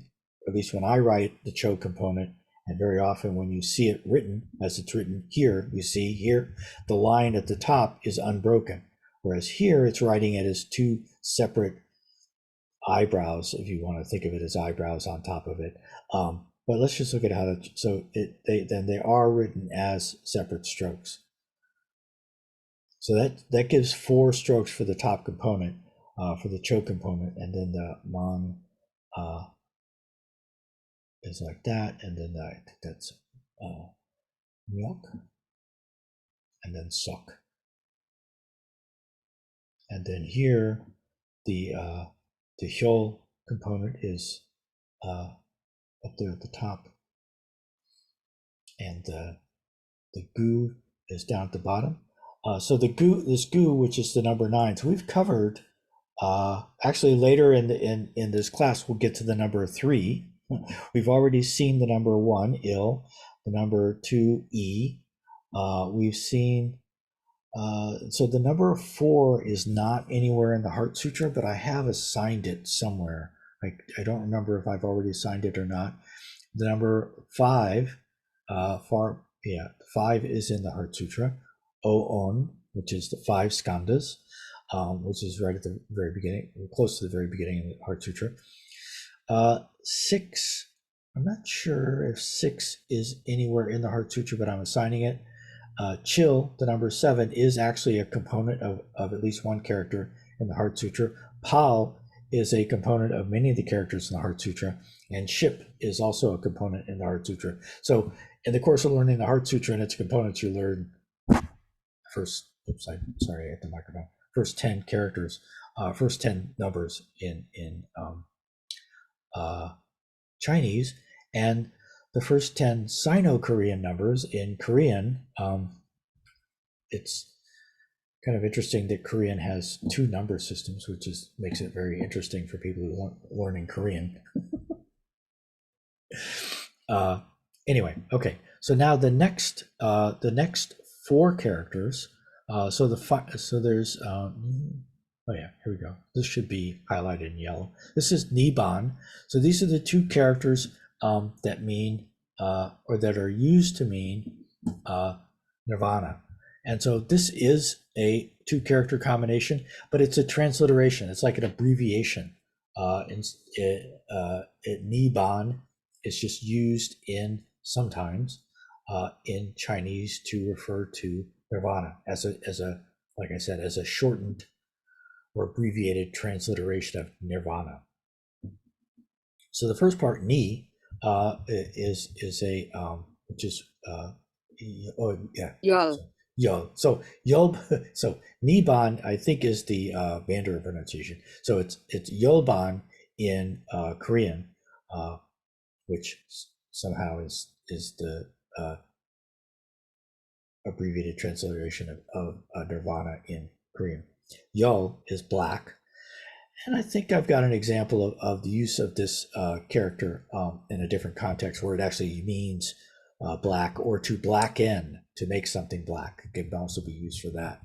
Speaker 1: at least when I write the cho component And very often when you see it written as it's written here, you see here, the line at the top is unbroken. Whereas here it's writing it as two separate eyebrows, if you want to think of it as eyebrows on top of it. But let's just look at how to, so they are written as separate strokes. So that gives 4 strokes for the top component, for the cho component, and then the mong is like that, and then I think that's milk, and then sok. And then here, the yeol component is up there at the top, and the gu is down at the bottom. So this gu, which is the number 9, so we've covered. Actually, later in this class, we'll get to the number 3. We've already seen the number 1, il, the number 2, e. We've seen. So the number 4 is not anywhere in the Heart Sutra, but I have assigned it somewhere. I don't remember if I've already assigned it or not. The number 5, 5 is in the Heart Sutra. On, which is the 5 skandhas, which is right at the very beginning, close to the very beginning of the Heart Sutra. 6, I'm not sure if 6 is anywhere in the Heart Sutra, but I'm assigning it. Chil, the number 7, is actually a component of at least one character in the Heart Sutra. Pal is a component of many of the characters in the Heart Sutra, and Ship is also a component in the Heart Sutra. So in the course of learning the Heart Sutra and its components, you learn first, sorry, I hit the microphone. First 10 characters, first 10 numbers in Chinese, and the first 10 Sino-Korean numbers in Korean. It's kind of interesting that Korean has 2 number systems, which makes it very interesting for people who want learning Korean. Anyway, okay. So now the next 4 characters. So there's oh yeah, here we go. This should be highlighted in yellow. This is Niban. So these are the 2 characters that mean or that are used to mean nirvana. And so this is a 2-character combination, but it's a transliteration. It's like an abbreviation. Niban is just used sometimes in Chinese to refer to nirvana as a like I said, as a shortened or abbreviated transliteration of nirvana. So the first part, ni, is a which is oh yeah,
Speaker 2: Yeol.
Speaker 1: Yeol. So Yeol, so Niban, I think, is the Mandarin pronunciation. So it's Yeolban in Korean, which somehow is the abbreviated transliteration of nirvana in Korean. Yeol is black. And I think I've got an example of the use of this character in a different context where it actually means black, or to blacken, to make something black. It can also be used for that.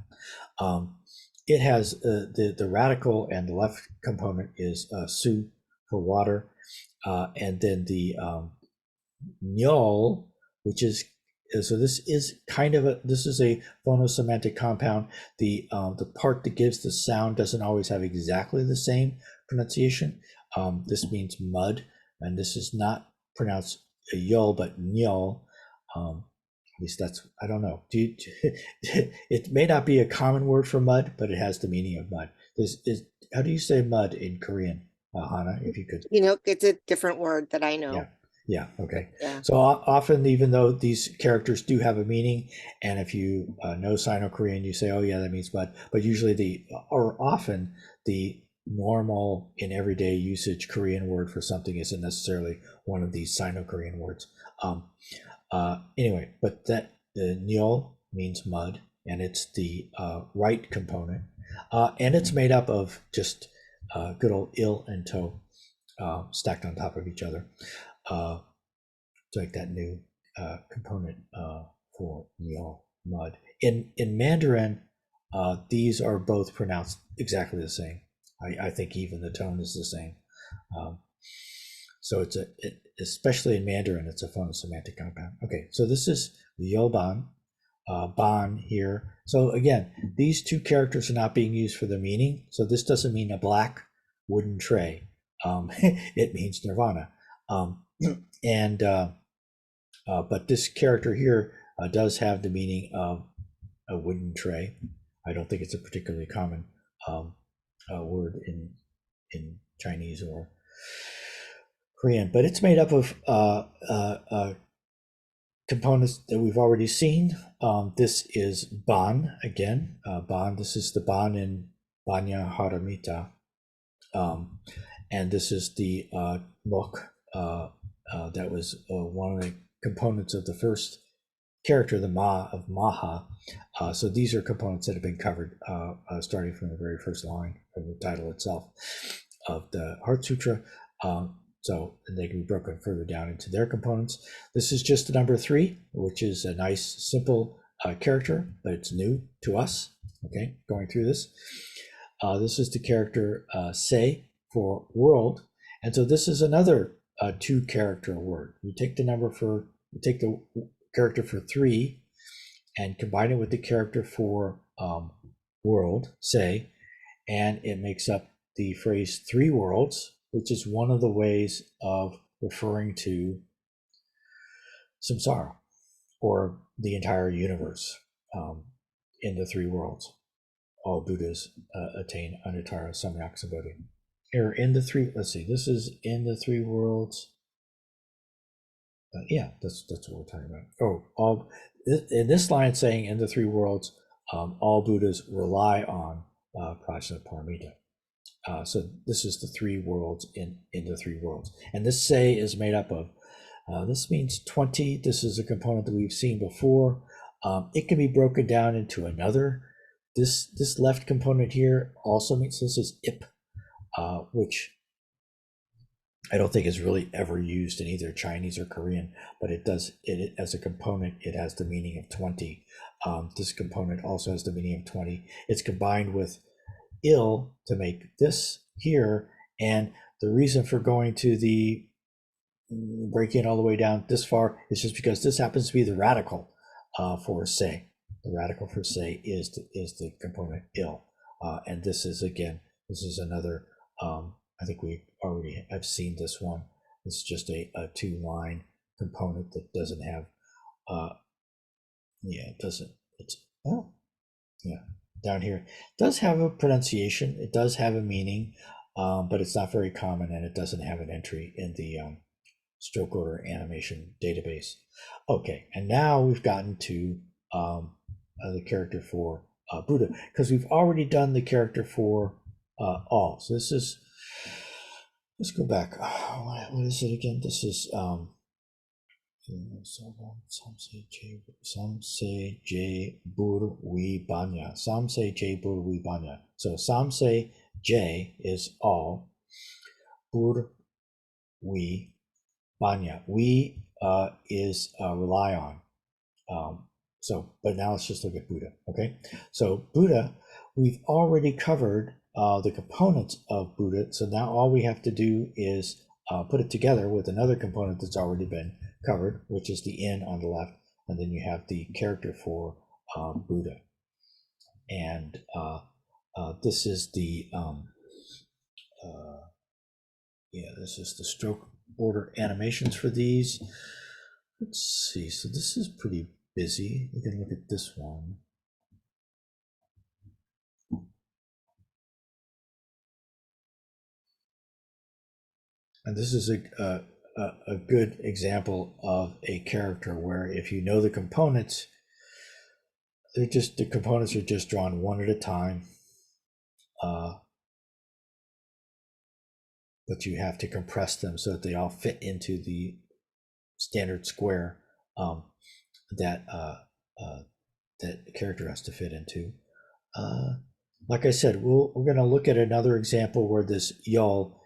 Speaker 1: It has the radical and the left component is su for water, and then the nyol, which is, so this is kind of this is a phonosemantic compound. The part that gives the sound doesn't always have exactly the same pronunciation. This means mud, and this is not pronounced yol but nyol. At least that's, I don't know. It may not be a common word for mud, but it has the meaning of mud. How do you say mud in Korean, Hannah? If you could.
Speaker 2: It's a different word that I know.
Speaker 1: Yeah. Okay.
Speaker 2: Yeah.
Speaker 1: So often, even though these characters do have a meaning, and if you know Sino-Korean, you say, "Oh yeah, that means mud." But usually, often the normal in everyday usage Korean word for something isn't necessarily one of these Sino-Korean words. Anyway, but the nyol means mud, and it's the right component, and it's made up of just good old il and to stacked on top of each other. Like that new component for nyol, mud. In Mandarin, these are both pronounced exactly the same. I think even the tone is the same. So especially in Mandarin, it's a phonosemantic compound. Okay, so this is the yoban, ban here. So again, these two characters are not being used for the meaning. So this doesn't mean a black wooden tray. It means nirvana. And but this character here does have the meaning of a wooden tray. I don't think it's a particularly common word in Chinese or Korean, but it's made up of components that we've already seen. This is ban again. Ban. This is the ban in Banya Haramita, and this is the mok. That was one of the components of the first character, the ma of Maha. So these are components that have been covered starting from the very first line of the title itself of the Heart Sutra. So and they can be broken further down into their components. This is just the number 3, which is a nice, simple character, but it's new to us. Okay, going through this. This is the character se for world. And so this is another 2-character word. You take the character for 3 and combine it with the character for world, say, and it makes up the phrase 3 worlds, which is one of the ways of referring to samsara, or the entire universe in the 3 worlds. All Buddhas attain anuttara samyak sambodhi. Or in the 3, let's see, this is in the 3 worlds. Yeah, that's what we're talking about. Oh, all in this line saying in the 3 worlds, all Buddhas rely on Prajna Paramita. So this is the 3 worlds in the 3 worlds. And this say is made up of, this means 20. This is a component that we've seen before. It can be broken down into another. This left component here also means, this is ip, which I don't think is really ever used in either Chinese or Korean, but it as a component, it has the meaning of 20. This component also has the meaning of 20. It's combined with ill to make this here, and the reason for going to the breaking all the way down this far is just because this happens to be the radical for say. The radical for say is the component ill, and this is another. I think I've seen this one. It's just a 2-line component that doesn't have. It doesn't. It's down here. It does have a pronunciation. It does have a meaning, but it's not very common, and it doesn't have an entry in the stroke order animation database. Okay, and now we've gotten to the character for Buddha, because we've already done the character for all. So this is, let's go back. What is it again? This is Samse J Bur We Banya. Samse J Bur We Banya. So Samse J is all. Bur We Banya. We is rely on. But now let's just look at Buddha. Okay. So Buddha, we've already covered the components of Buddha. So now all we have to do is put it together with another component that's already been covered, which is the in on the left, and then you have the character for Buddha. And this is the this is the stroke order animations for these. Let's see. So this is pretty busy. We can look at this one. And this is a good example of a character where if you know the components, the components are just drawn one at a time, but you have to compress them so that they all fit into the standard square that the character has to fit into. Like I said, we're going to look at another example where this yeol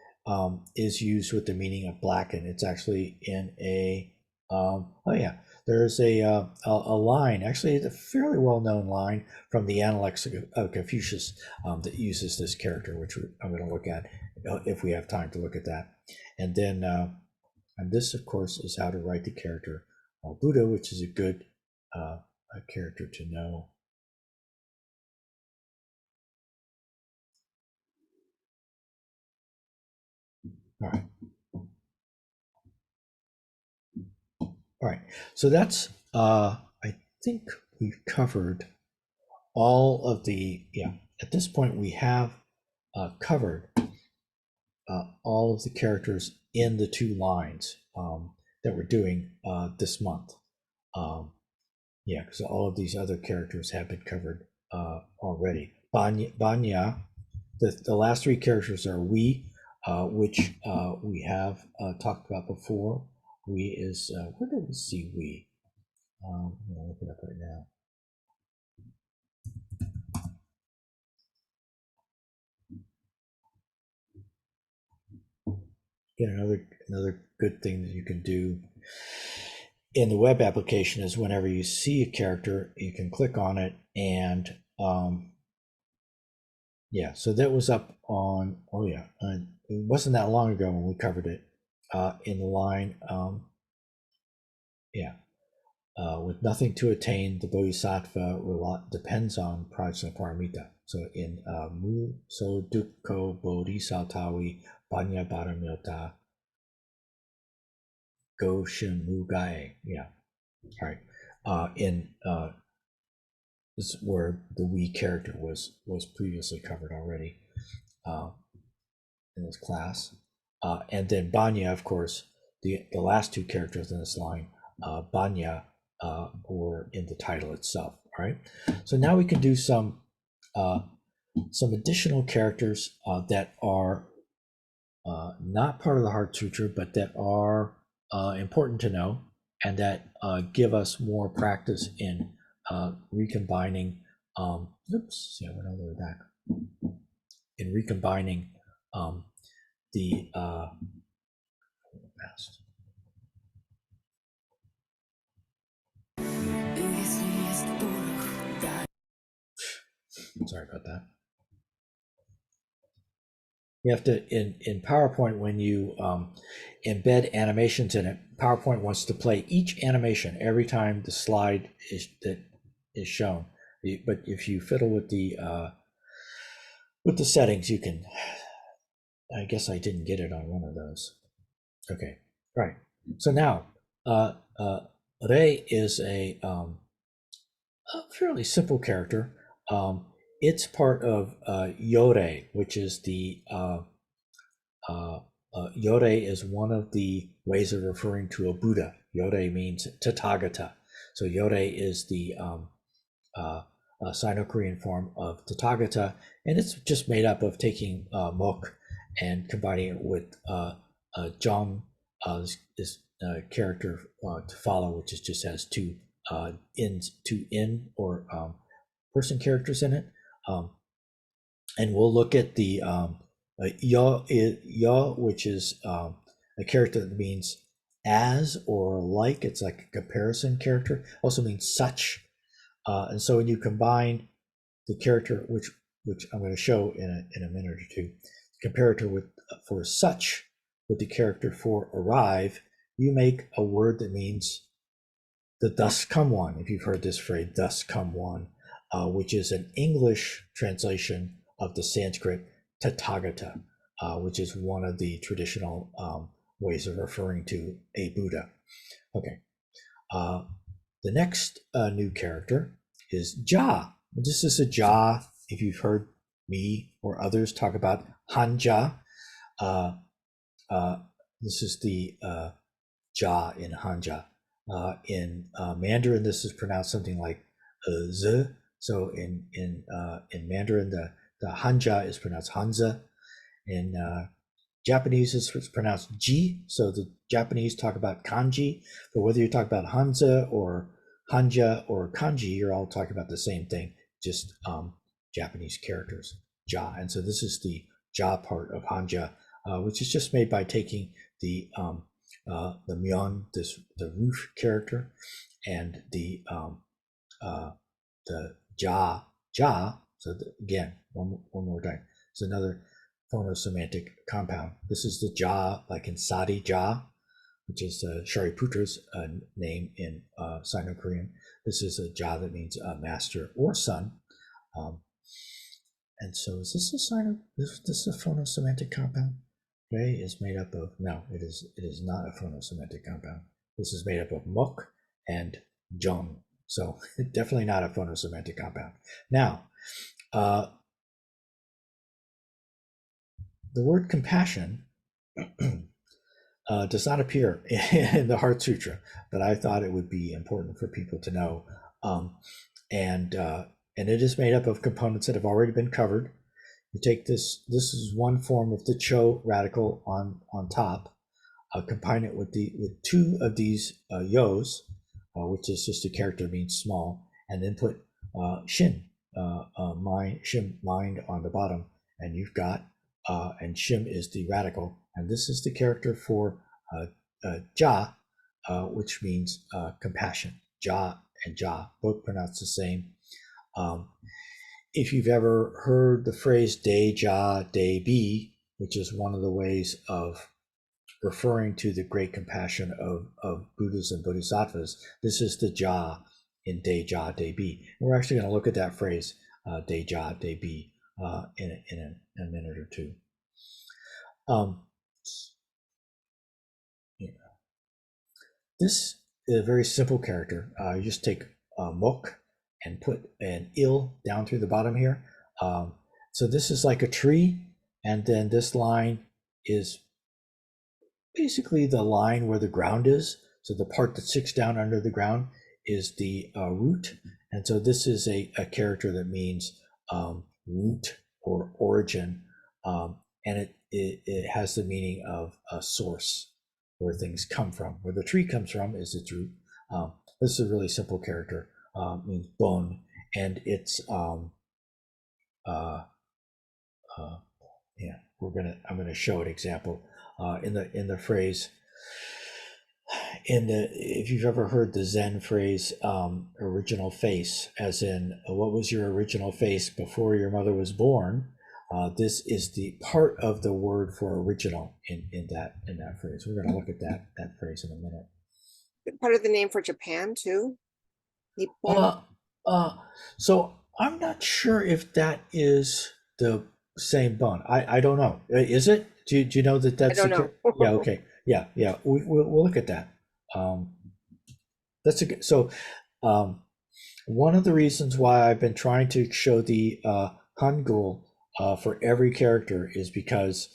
Speaker 1: is used with the meaning of blacken. It's actually in a there's a line, actually it's a fairly well-known line from the Analects of Confucius that uses this character, which I'm going to look at if we have time to look at that. And then And this, of course, is how to write the character Buddha, which is a good character to know. All right. All right. So that's, I think we've covered all of the, at this point we have covered all of the characters in the 2 lines that we're doing this month. Because all of these other characters have been covered already. Banya, the last 3 characters are we, which we have talked about before. We is, where do we see we? I'm going to look it up right now. Another good thing that you can do in the web application is whenever you see a character, you can click on it and so that was up on, it wasn't that long ago when we covered it in the line, with nothing to attain, the bodhisattva depends on Prajna Paramita. So in Mu So Dukko Bodhisattavi Banya Paramita Go Shin Mu Gae. All right. This is where the we character was previously covered already in this class. And then Banya, of course, the last 2 characters in this line, Banya, were in the title itself. All right. So now we can do some additional characters that are not part of the Heart Sutra, but that are important to know and that give us more practice in recombining. I went all the way back. In recombining the past. Sorry about that. You have to, in PowerPoint, when you embed animations in it, PowerPoint wants to play each animation every time the slide is shown. But if you fiddle with the settings, you can. I guess I didn't get it on one of those. Okay, right. So now, Rei is a fairly simple character. It's part of Yore, which is the Yore is one of the ways of referring to a Buddha. Yore means Tathagata. So Yore is the Sino-Korean form of Tathagata, and it's just made up of taking mok and combining it with jeong, this character to follow, which is just has 2 in or person characters in it. And we'll look at the yeol, which is a character that means as or like. It's like a comparison character. Also means such. And so when you combine the character, which I'm going to show in a minute or two, comparator with for such with the character for arrive, you make a word that means the thus come one. If you've heard this phrase, thus come one, which is an English translation of the Sanskrit Tathagata, which is one of the traditional ways of referring to a Buddha. Okay. The next new character is Ja. This is a Ja. If you've heard me or others talk about Hanja, this is the Ja in Hanja. In Mandarin, this is pronounced something like Z. So in Mandarin, the Hanja is pronounced Hanza. In Japanese, it's pronounced Ji. So the Japanese talk about kanji, but whether you talk about Hanza or Hanja or kanji, you're all talking about the same thing, just Japanese characters, Ja. And so this is the Ja part of Hanja, which is just made by taking the myeon, the roof character, and the Ja. So again, one more time. It's another phonosemantic compound. This is the Ja, like in Sadi Ja, which is Shariputra's name in Sino-Korean. This is a ja that means master or son. And so is this a sign of this is a phonosemantic compound? Okay, is made up of, no, it is not a phonosemantic compound. This is made up of mok and jeon. So definitely not a phonosemantic compound. Now, the word compassion does not appear in the Heart Sutra, but I thought it would be important for people to know. And it is made up of components that have already been covered. You take this is one form of the cho radical on top, combine it with two of these yos, which is just a character means small, and then put shin, mind on the bottom, and you've got, and shim is the radical, and this is the character for ja, which means compassion. Ja and ja, both pronounced the same. If you've ever heard the phrase de ja, de bi, which is one of the ways of referring to the great compassion of Buddhas and Bodhisattvas, this is the ja in de ja, de bi. And we're actually going to look at that phrase, de ja, de bi, in a minute or two. This is a very simple character. You just take mok and put an il down through the bottom here. So this is like a tree, and then this line is basically the line where the ground is. So the part that sticks down under the ground is the root. And so this is a character that means root or origin. And it has the meaning of a source, where things come from. Where the tree comes from is its root. This is a really simple character. Means bone, and it's yeah. I'm gonna show an example in the phrase. If you've ever heard the Zen phrase, original face, as in what was your original face before your mother was born, this is the part of the word for original in that phrase. We're going to look at that phrase in a minute.
Speaker 2: Part of the name for Japan too. Nippon.
Speaker 1: So I'm not sure if that is the same bone. I don't know. Is it? Do you know that that's?
Speaker 2: I don't know.
Speaker 1: Yeah. Okay. Yeah. We'll look at that. That's a good. So, one of the reasons why I've been trying to show the Hangul for every character is because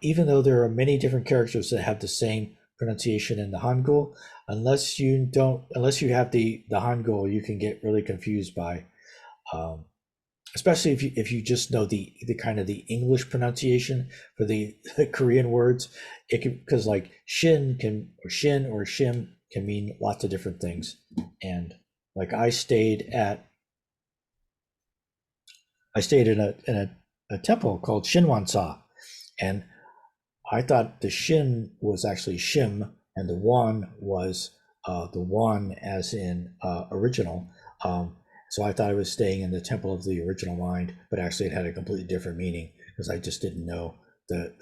Speaker 1: even though there are many different characters that have the same pronunciation in the Hangul, unless you have the Hangul, you can get really confused by, especially if you just know the kind of the English pronunciation for the Korean words. It can, because like shin or shim can mean lots of different things. And like I stayed in a temple called Shinwan-sa, and I thought the shin was actually shim, and the wan was the wan as in original. So I thought I was staying in the temple of the original mind, but actually it had a completely different meaning because I just didn't know the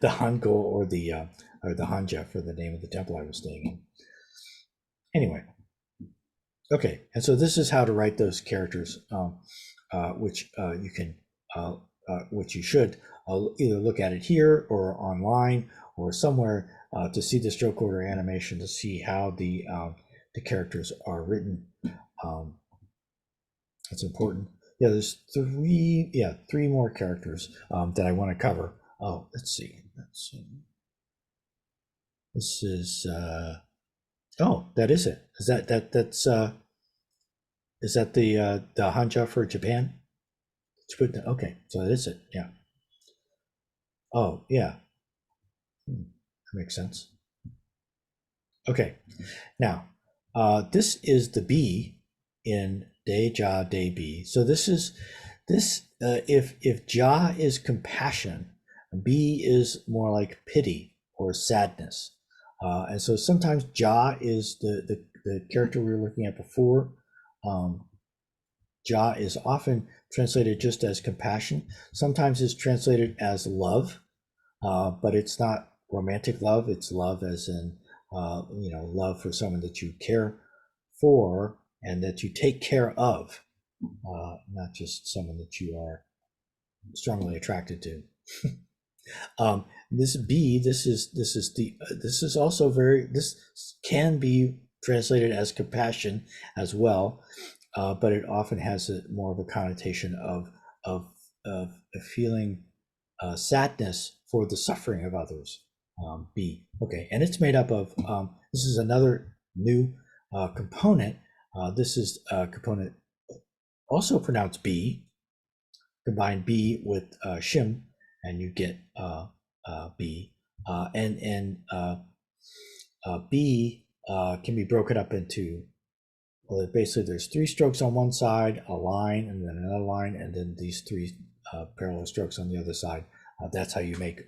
Speaker 1: Hangul or the Hanja for the name of the temple I was staying in. Anyway, okay, and so this is how to write those characters, which you can, which you should either look at it here or online or somewhere to see the stroke order animation to see how the characters are written. That's important. Yeah, there's three more characters that I want to cover. Oh, let's see. This is oh, that is it. Is that's is that the Hanja for Japan? Okay, so that is it. Yeah. Oh, yeah. That makes sense. Okay. Now, this is the B in de ja de bi. So this is if ja is compassion, B is more like pity or sadness. And so sometimes ja is the character we were looking at before. Ja is often translated just as compassion. Sometimes it's translated as love, but it's not romantic love. It's love as in love for someone that you care for and that you take care of, not just someone that you are strongly attracted to. This B, this is also this can be translated as compassion as well, but it often has more of a connotation of feeling sadness for the suffering of others. B, okay, and it's made up of this is another new component. This is a component also pronounced B. Combine B with shim, and you get B. B can be broken up into, well, basically there's 3 strokes on one side, a line, and then another line, and then these 3 parallel strokes on the other side. That's how you make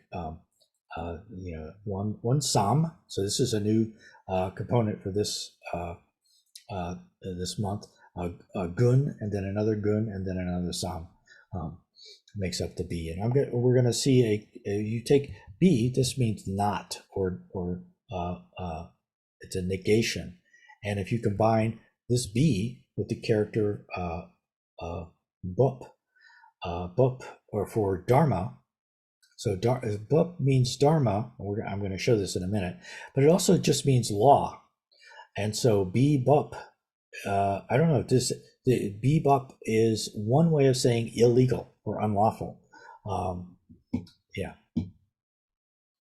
Speaker 1: one sam. So this is a new component for this this month. A gun, and then another gun, and then another sam. Makes up the B, and we're gonna see you take B. This means not, or it's a negation, and if you combine this B with the character bup, or for dharma. So bup means dharma. I'm going to show this in a minute, but it also just means law, and so B bup. I don't know if the bebop is one way of saying illegal or unlawful. Yeah.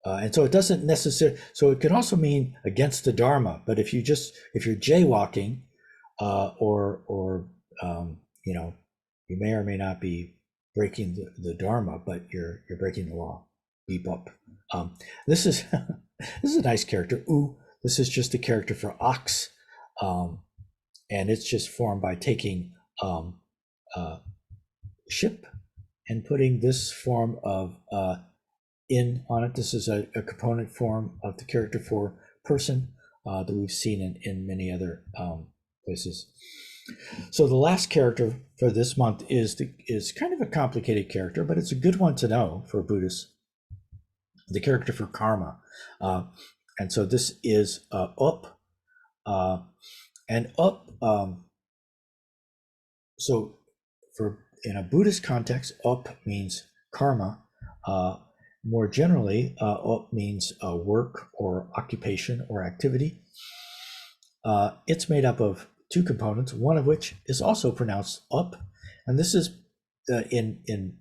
Speaker 1: And so it doesn't necessarily, so it can also mean against the Dharma, but if you're jaywalking, you may or may not be breaking the Dharma, but you're breaking the law. Bebop. This is a nice character. Ooh, this is just a character for ox. And it's just formed by taking ship and putting this form of in on it. This is a component form of the character for person that we've seen in many other places. So the last character for this month is kind of a complicated character, but it's a good one to know for Buddhists. The character for karma, and so this is up. And up, so in a Buddhist context, up means karma. More generally, up means work or occupation or activity. It's made up of 2 components, one of which is also pronounced up, and this is in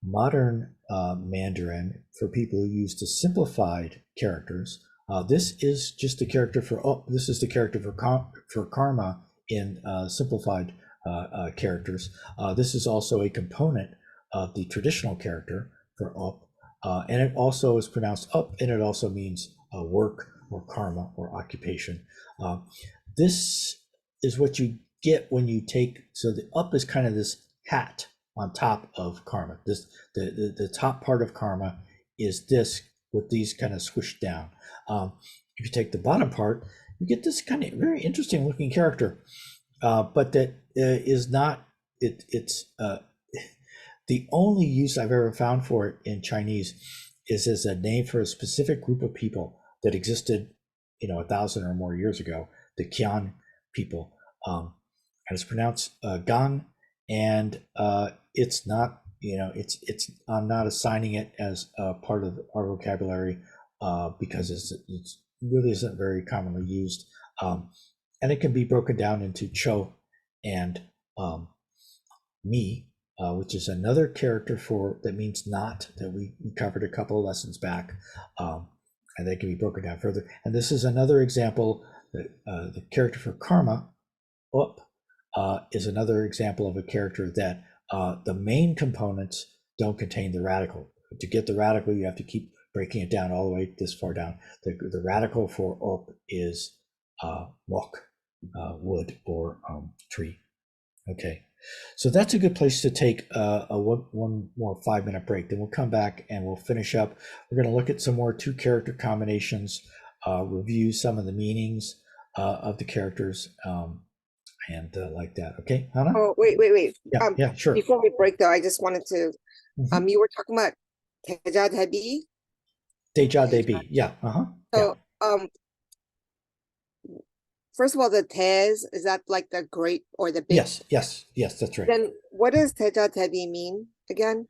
Speaker 1: modern Mandarin for people who use the simplified characters. This is just the character for up. This is the character for karma in simplified characters. This is also a component of the traditional character for up, and it also is pronounced up, and it also means work or karma or occupation. This is what you get when you take, so the up is kind of this hat on top of karma. This the top part of karma is this with these kind of squished down. If you take the bottom part, you get this kind of very interesting looking character, but that is not, it's the only use I've ever found for it in Chinese is as a name for a specific group of people that existed, 1,000 or more years ago, the Qian people. And it's pronounced gang, and it's not, I'm not assigning it as a part of our vocabulary because it's really isn't very commonly used. And it can be broken down into cho and mi, which is another character that means not, that we covered a couple of lessons back. And they can be broken down further. And this is another example, the character for karma, up, is another example of a character that the main components don't contain the radical. To get the radical, you have to keep breaking it down all the way this far down. The radical for up is mok, wood or tree. Okay, so that's a good place to take one more 5-minute break. Then we'll come back and we'll finish up. We're going to look at some more 2 character combinations, review some of the meanings of the characters, and like that. Okay, Hannah?
Speaker 2: Oh, wait.
Speaker 1: Yeah, sure.
Speaker 2: Before we break though, I just wanted to, you were talking about Teja Debi.
Speaker 1: Deja Debi, yeah,
Speaker 2: So um, first of all, the tes, is that like the great or the big?
Speaker 1: Yes, yes, yes, that's right.
Speaker 2: Then what does teja tebi mean again?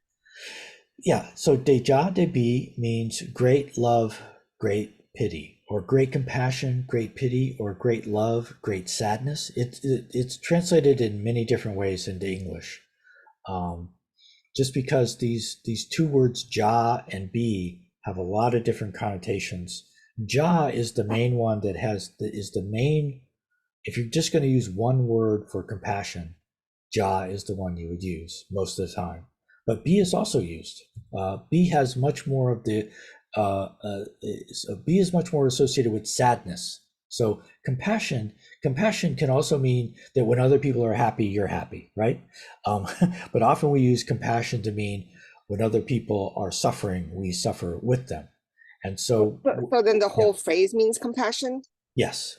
Speaker 1: Yeah, so Deja Debi means great love, great pity, or great compassion, great pity, or great love, great sadness. It's translated in many different ways into English. Um, just because these two words ja and bi have a lot of different connotations. Ja is the main one that is the main. If you're just going to use one word for compassion, ja is the one you would use most of the time. But B is also used. B has much more of the B is much more associated with sadness. So compassion can also mean that when other people are happy, you're happy, right? Um, but often we use compassion to mean when other people are suffering, we suffer with them. And so,
Speaker 2: So then the
Speaker 1: yeah,
Speaker 2: whole phrase means compassion?
Speaker 1: yes,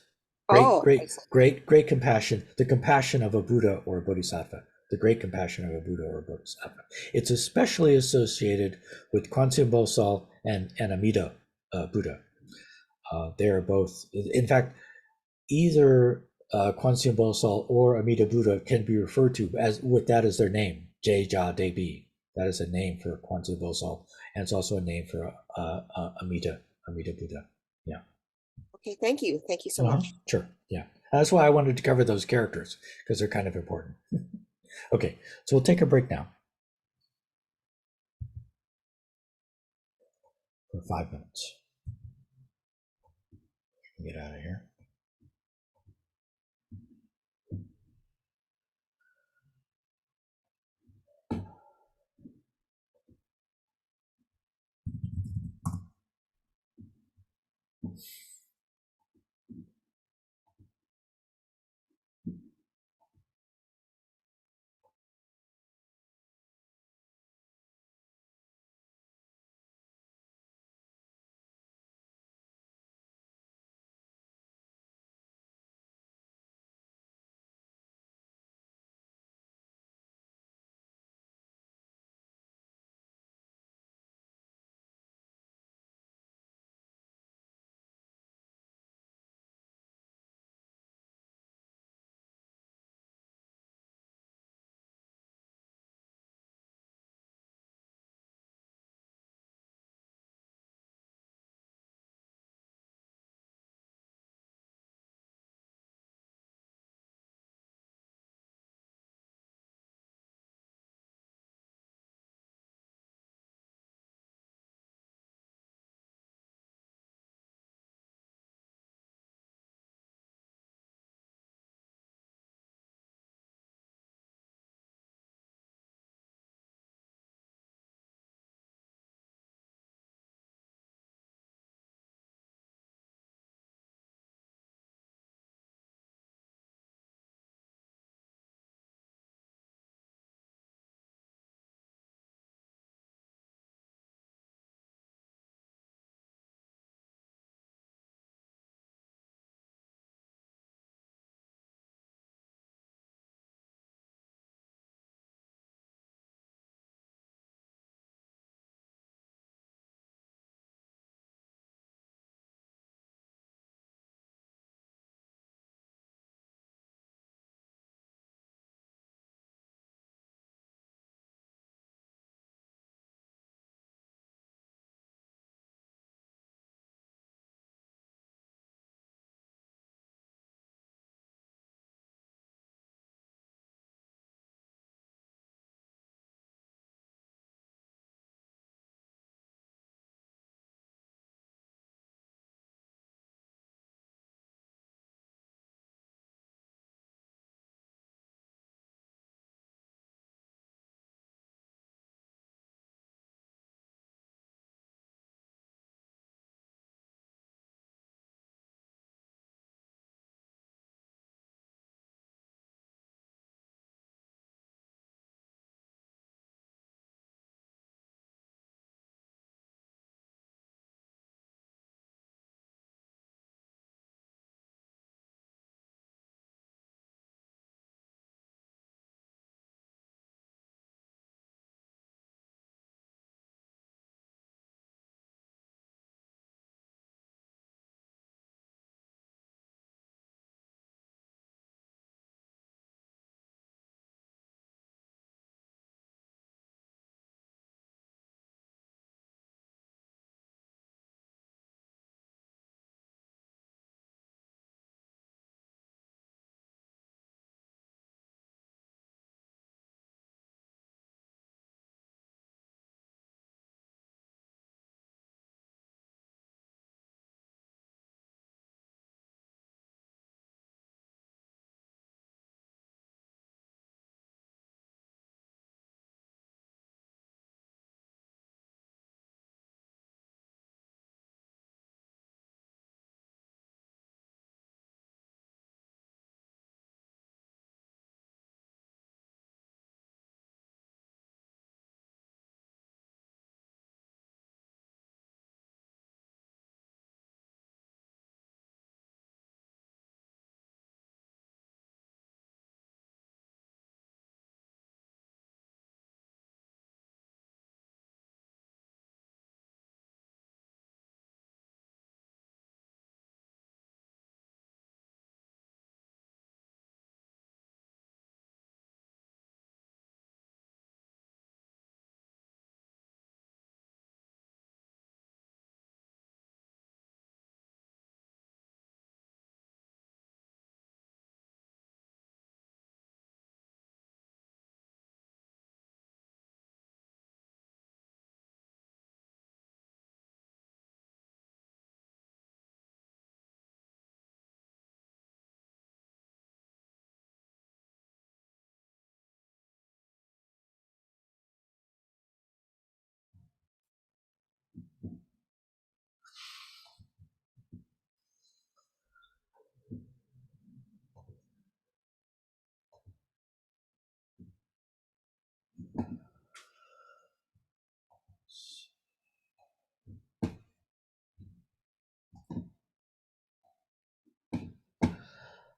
Speaker 2: Oh, I see.
Speaker 1: great compassion, the compassion of a Buddha or a Bodhisattva, the great compassion of a Buddha or a Bodhisattva. It's especially associated with Kwanzaa Bosal and Amida Buddha. They are both, in fact, either Kwanzaa Bosal or Amida Buddha can be referred to as with that as their name, Jeja Debi. That is a name for Kwanzaa Bosal, and it's also a name for Amida Buddha. Yeah.
Speaker 2: Okay, thank you. Thank you so
Speaker 1: Uh-huh.
Speaker 2: much.
Speaker 1: Sure. Yeah. That's why I wanted to cover those characters because they're kind of important. Okay. So we'll take a break now for 5 minutes. Get out of here.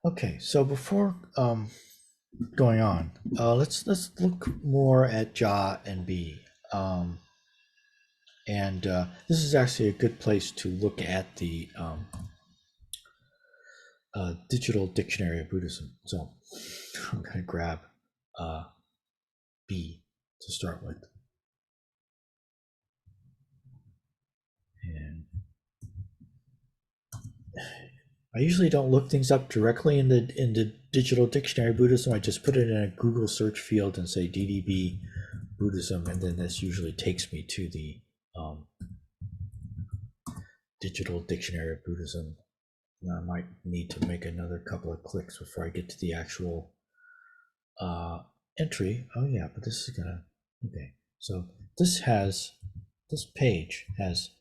Speaker 1: Okay, so before going on, let's look more at Ja and B. Um, and this is actually a good place to look at the digital dictionary of Buddhism. So I'm going to grab uh, B to start with. And I usually don't look things up directly in the digital dictionary of Buddhism. I just put it in a Google search field and say DDB Buddhism, and then this usually takes me to the um, digital dictionary of Buddhism. And I might need to make another couple of clicks before I get to the actual entry. Oh yeah, but this is gonna, okay. So this page has,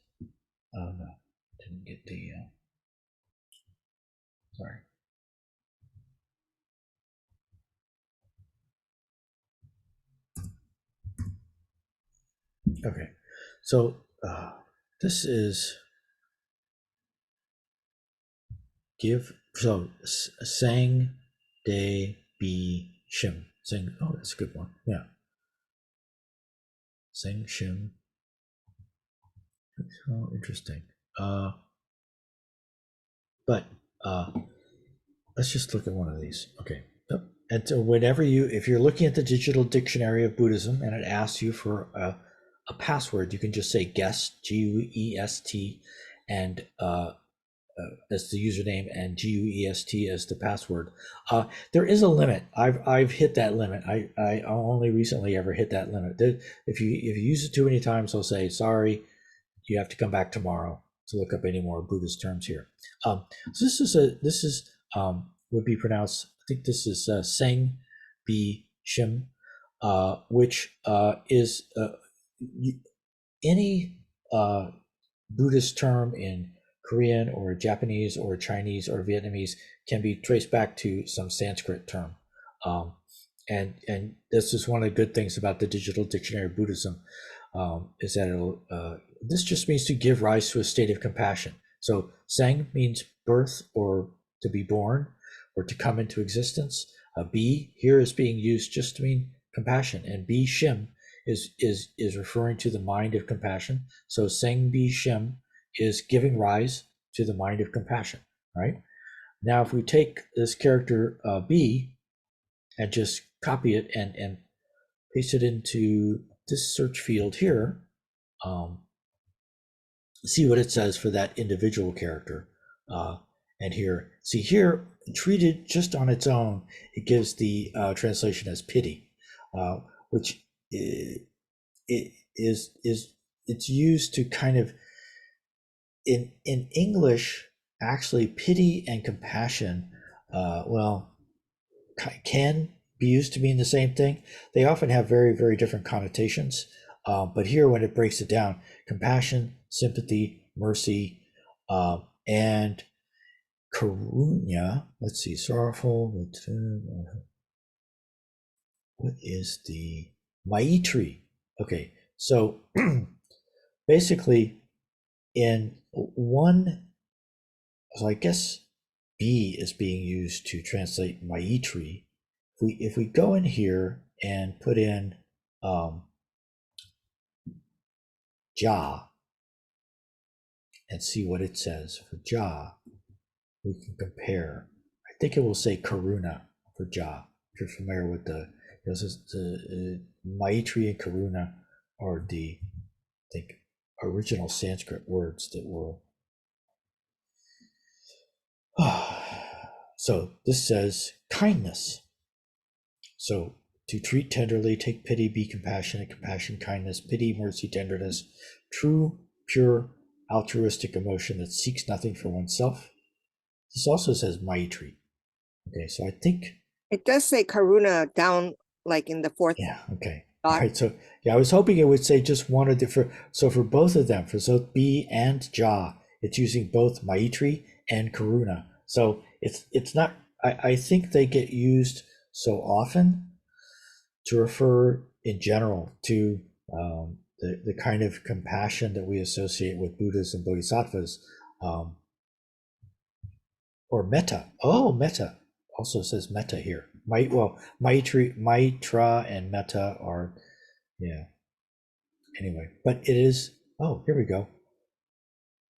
Speaker 1: oh no, didn't get the, sorry. Okay, so this is sang de bi shim. Sang, oh, that's a good one. Yeah. Sang shim. Oh, interesting. But let's just look at one of these. Okay. Yep. And so if you're looking at the digital dictionary of Buddhism and it asks you for a password, you can just say guest, GUEST, and as the username, and GUEST as the password. There is a limit. I've hit that limit. I only recently ever hit that limit. If you use it too many times, I'll say sorry. You have to come back tomorrow to look up any more Buddhist terms here. So this is would be pronounced. I think this is Seng Bi Shim, which is any Buddhist term in Korean or Japanese or Chinese or Vietnamese can be traced back to some Sanskrit term. And this is one of the good things about the digital dictionary of Buddhism, is that this just means to give rise to a state of compassion. So sang means birth or to be born or to come into existence. Bi here is being used just to mean compassion, and bi shim is referring to the mind of compassion. So sang bi shim is giving rise to the mind of compassion, right? Now, if we take this character B and just copy it and paste it into this search field here, see what it says for that individual character. And here, treated just on its own, it gives the translation as pity, which it is it's used to kind of in English, actually pity and compassion, can be used to mean the same thing. They often have very, very different connotations. But here, when it breaks it down, compassion, sympathy, mercy, and karunya. Let's see, sorrowful. What is the maitri? Okay, so basically, in one, so I guess B is being used to translate maitri. If we go in here and put in Ja and see what it says for Ja, we can compare. I think it will say Karuna for Ja. If you're familiar with the Maitri and Karuna are the, I think, original Sanskrit words that were. So this says kindness. So to treat tenderly, take pity, be compassionate, compassion, kindness, pity, mercy, tenderness, true, pure, altruistic emotion that seeks nothing for oneself. This also says Maitri. Okay, so I think.
Speaker 2: It does say Karuna down like in the fourth
Speaker 1: Yeah, okay.
Speaker 2: dot.
Speaker 1: All right, so yeah, I was hoping it would say just one of the, so for both of them, for both B and Ja, it's using both Maitri and Karuna. So it's not, I think they get used so often to refer in general to the kind of compassion that we associate with Buddhas and Bodhisattvas, or metta. Oh, metta. also says metta here. Maitra and metta are, yeah. Anyway, but it is, oh, here we go.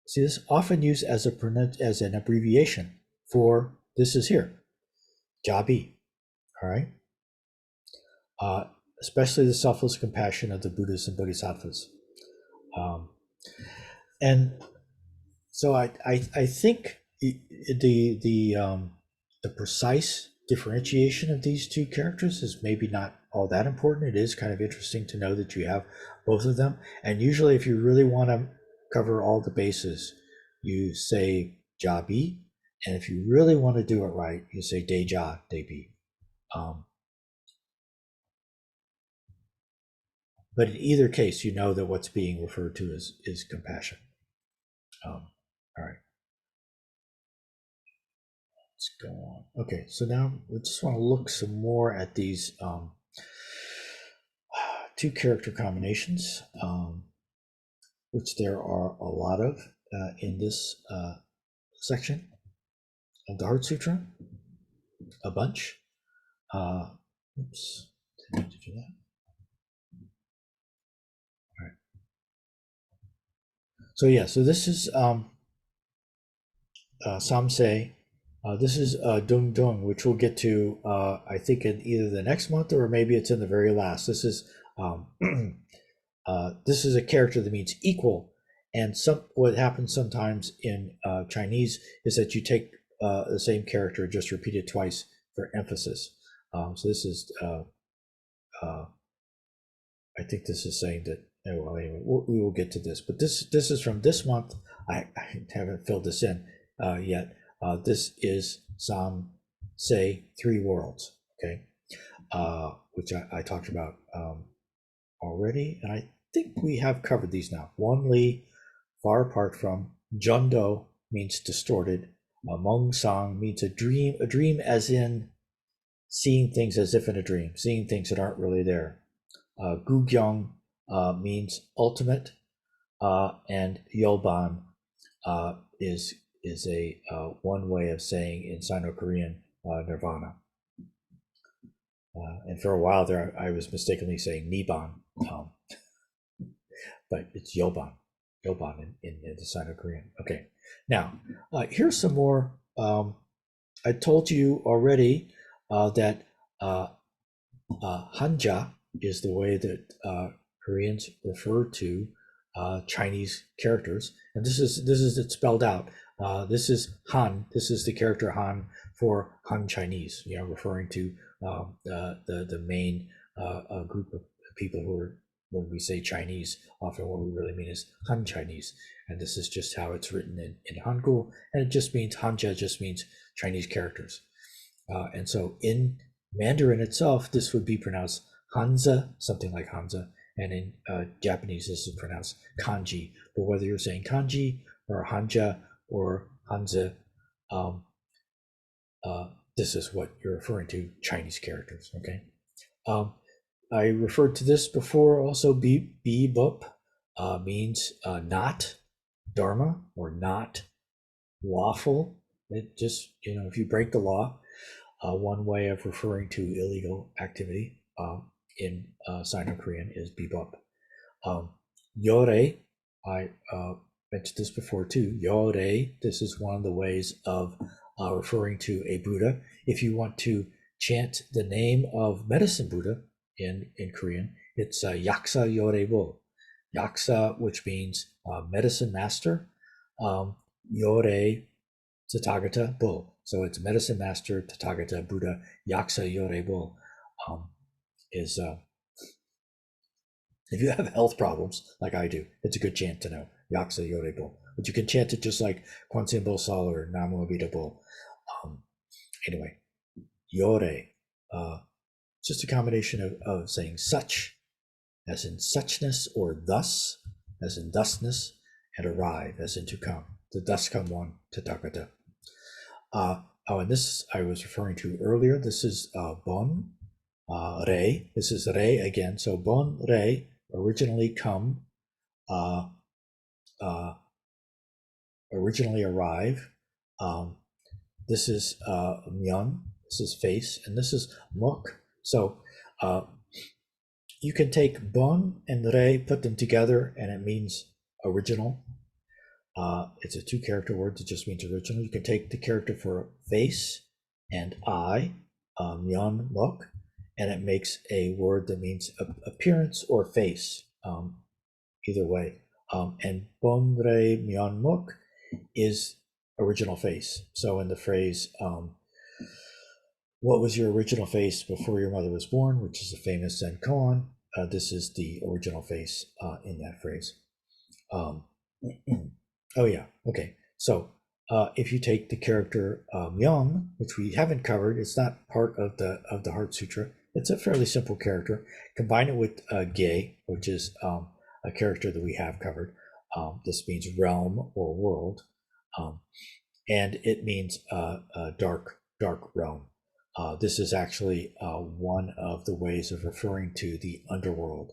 Speaker 1: See, this often used as an abbreviation for this is here, jabi, all right? Especially the selfless compassion of the Buddhas and Bodhisattvas. And so I think the precise differentiation of these two characters is maybe not all that important. It is kind of interesting to know that you have both of them. And usually, if you really want to cover all the bases, you say jabi, and if you really want to do it right, you say deja, debi. But in either case, you know that what's being referred to is compassion. All right. Let's go on. Okay, so now we just want to look some more at these two character combinations, which there are a lot of in this section of the Heart Sutra, a bunch. Oops, didn't mean to do that. All right. So yeah, so this is Samse. This is Dung Dung, which we'll get to, I think, in either the next month or maybe it's in the very last. This is this is a character that means equal, and what happens sometimes in Chinese is that you take the same character, just repeat it twice for emphasis. So this is, I think this is saying that. Well, anyway, we will get to this, but this is from this month. I haven't filled this in yet. This is Sam Say Three Worlds, okay, which I talked about already, and I think we have covered these now. One Li, far apart from. Jondo means distorted. Mong Sang means a dream as in seeing things as if in a dream, seeing things that aren't really there. Gu Gyeong means ultimate, and Yeol is a one way of saying in Sino-Korean nirvana. And for a while there, I was mistakenly saying Niban, but it's Yoban in the Sino-Korean. Okay, now here's some more. I told you already that Hanja is the way that Koreans refer to Chinese characters, and this is it spelled out. This is Han. This is the character Han for Han Chinese. You know, referring to the main group of people who are, when we say Chinese, often what we really mean is Han Chinese, and this is just how it's written in Hangul, and it just means Hanja just means Chinese characters, and so in Mandarin itself, this would be pronounced Hanza, something like Hanza, and in Japanese, this is pronounced kanji. But whether you're saying kanji or hanja or hanza, this is what you're referring to, Chinese characters, okay? I referred to this before also. Bebop means not dharma or not lawful. It just, you know, if you break the law, one way of referring to illegal activity in Sino-Korean is bebop. Yore, I mentioned this before too. Yore, this is one of the ways of referring to a Buddha. If you want to chant the name of medicine Buddha in Korean, it's Yaksa Yore Bo. Yaksa, which means medicine master. Yore Tathagata Bull. So it's medicine master, Tathagata, Buddha, Yaksa Yore Bull. Is if you have health problems like I do, it's a good chant to know, Yaksa Yore Bull. But you can chant it just like Kwansin Bo Sol or Namu Abita Bull. Anyway, Yore, just a combination of saying such, as in suchness, or thus, as in thusness, and arrive, as in to come. The thus come one, Tathagata. And this I was referring to earlier. This is Bon Re. This is Re again. So Bon Re, originally come, originally arrive. This is Myeon. This is face, and this is mok. So you can take bon and re, put them together, and it means original. It's a 2-character word that just means original. You can take the character for face and eye, myeon mok, and it makes a word that means appearance or face, either way. And bon re myeon mok is original face. So in the phrase, what was your original face before your mother was born, which is a famous Zen koan, this is the original face in that phrase. Oh yeah, okay. So if you take the character Myung, which we haven't covered, it's not part of the Heart Sutra. It's a fairly simple character. Combine it with Gye, which is a character that we have covered. This means realm or world, and it means dark realm. This is actually one of the ways of referring to the underworld,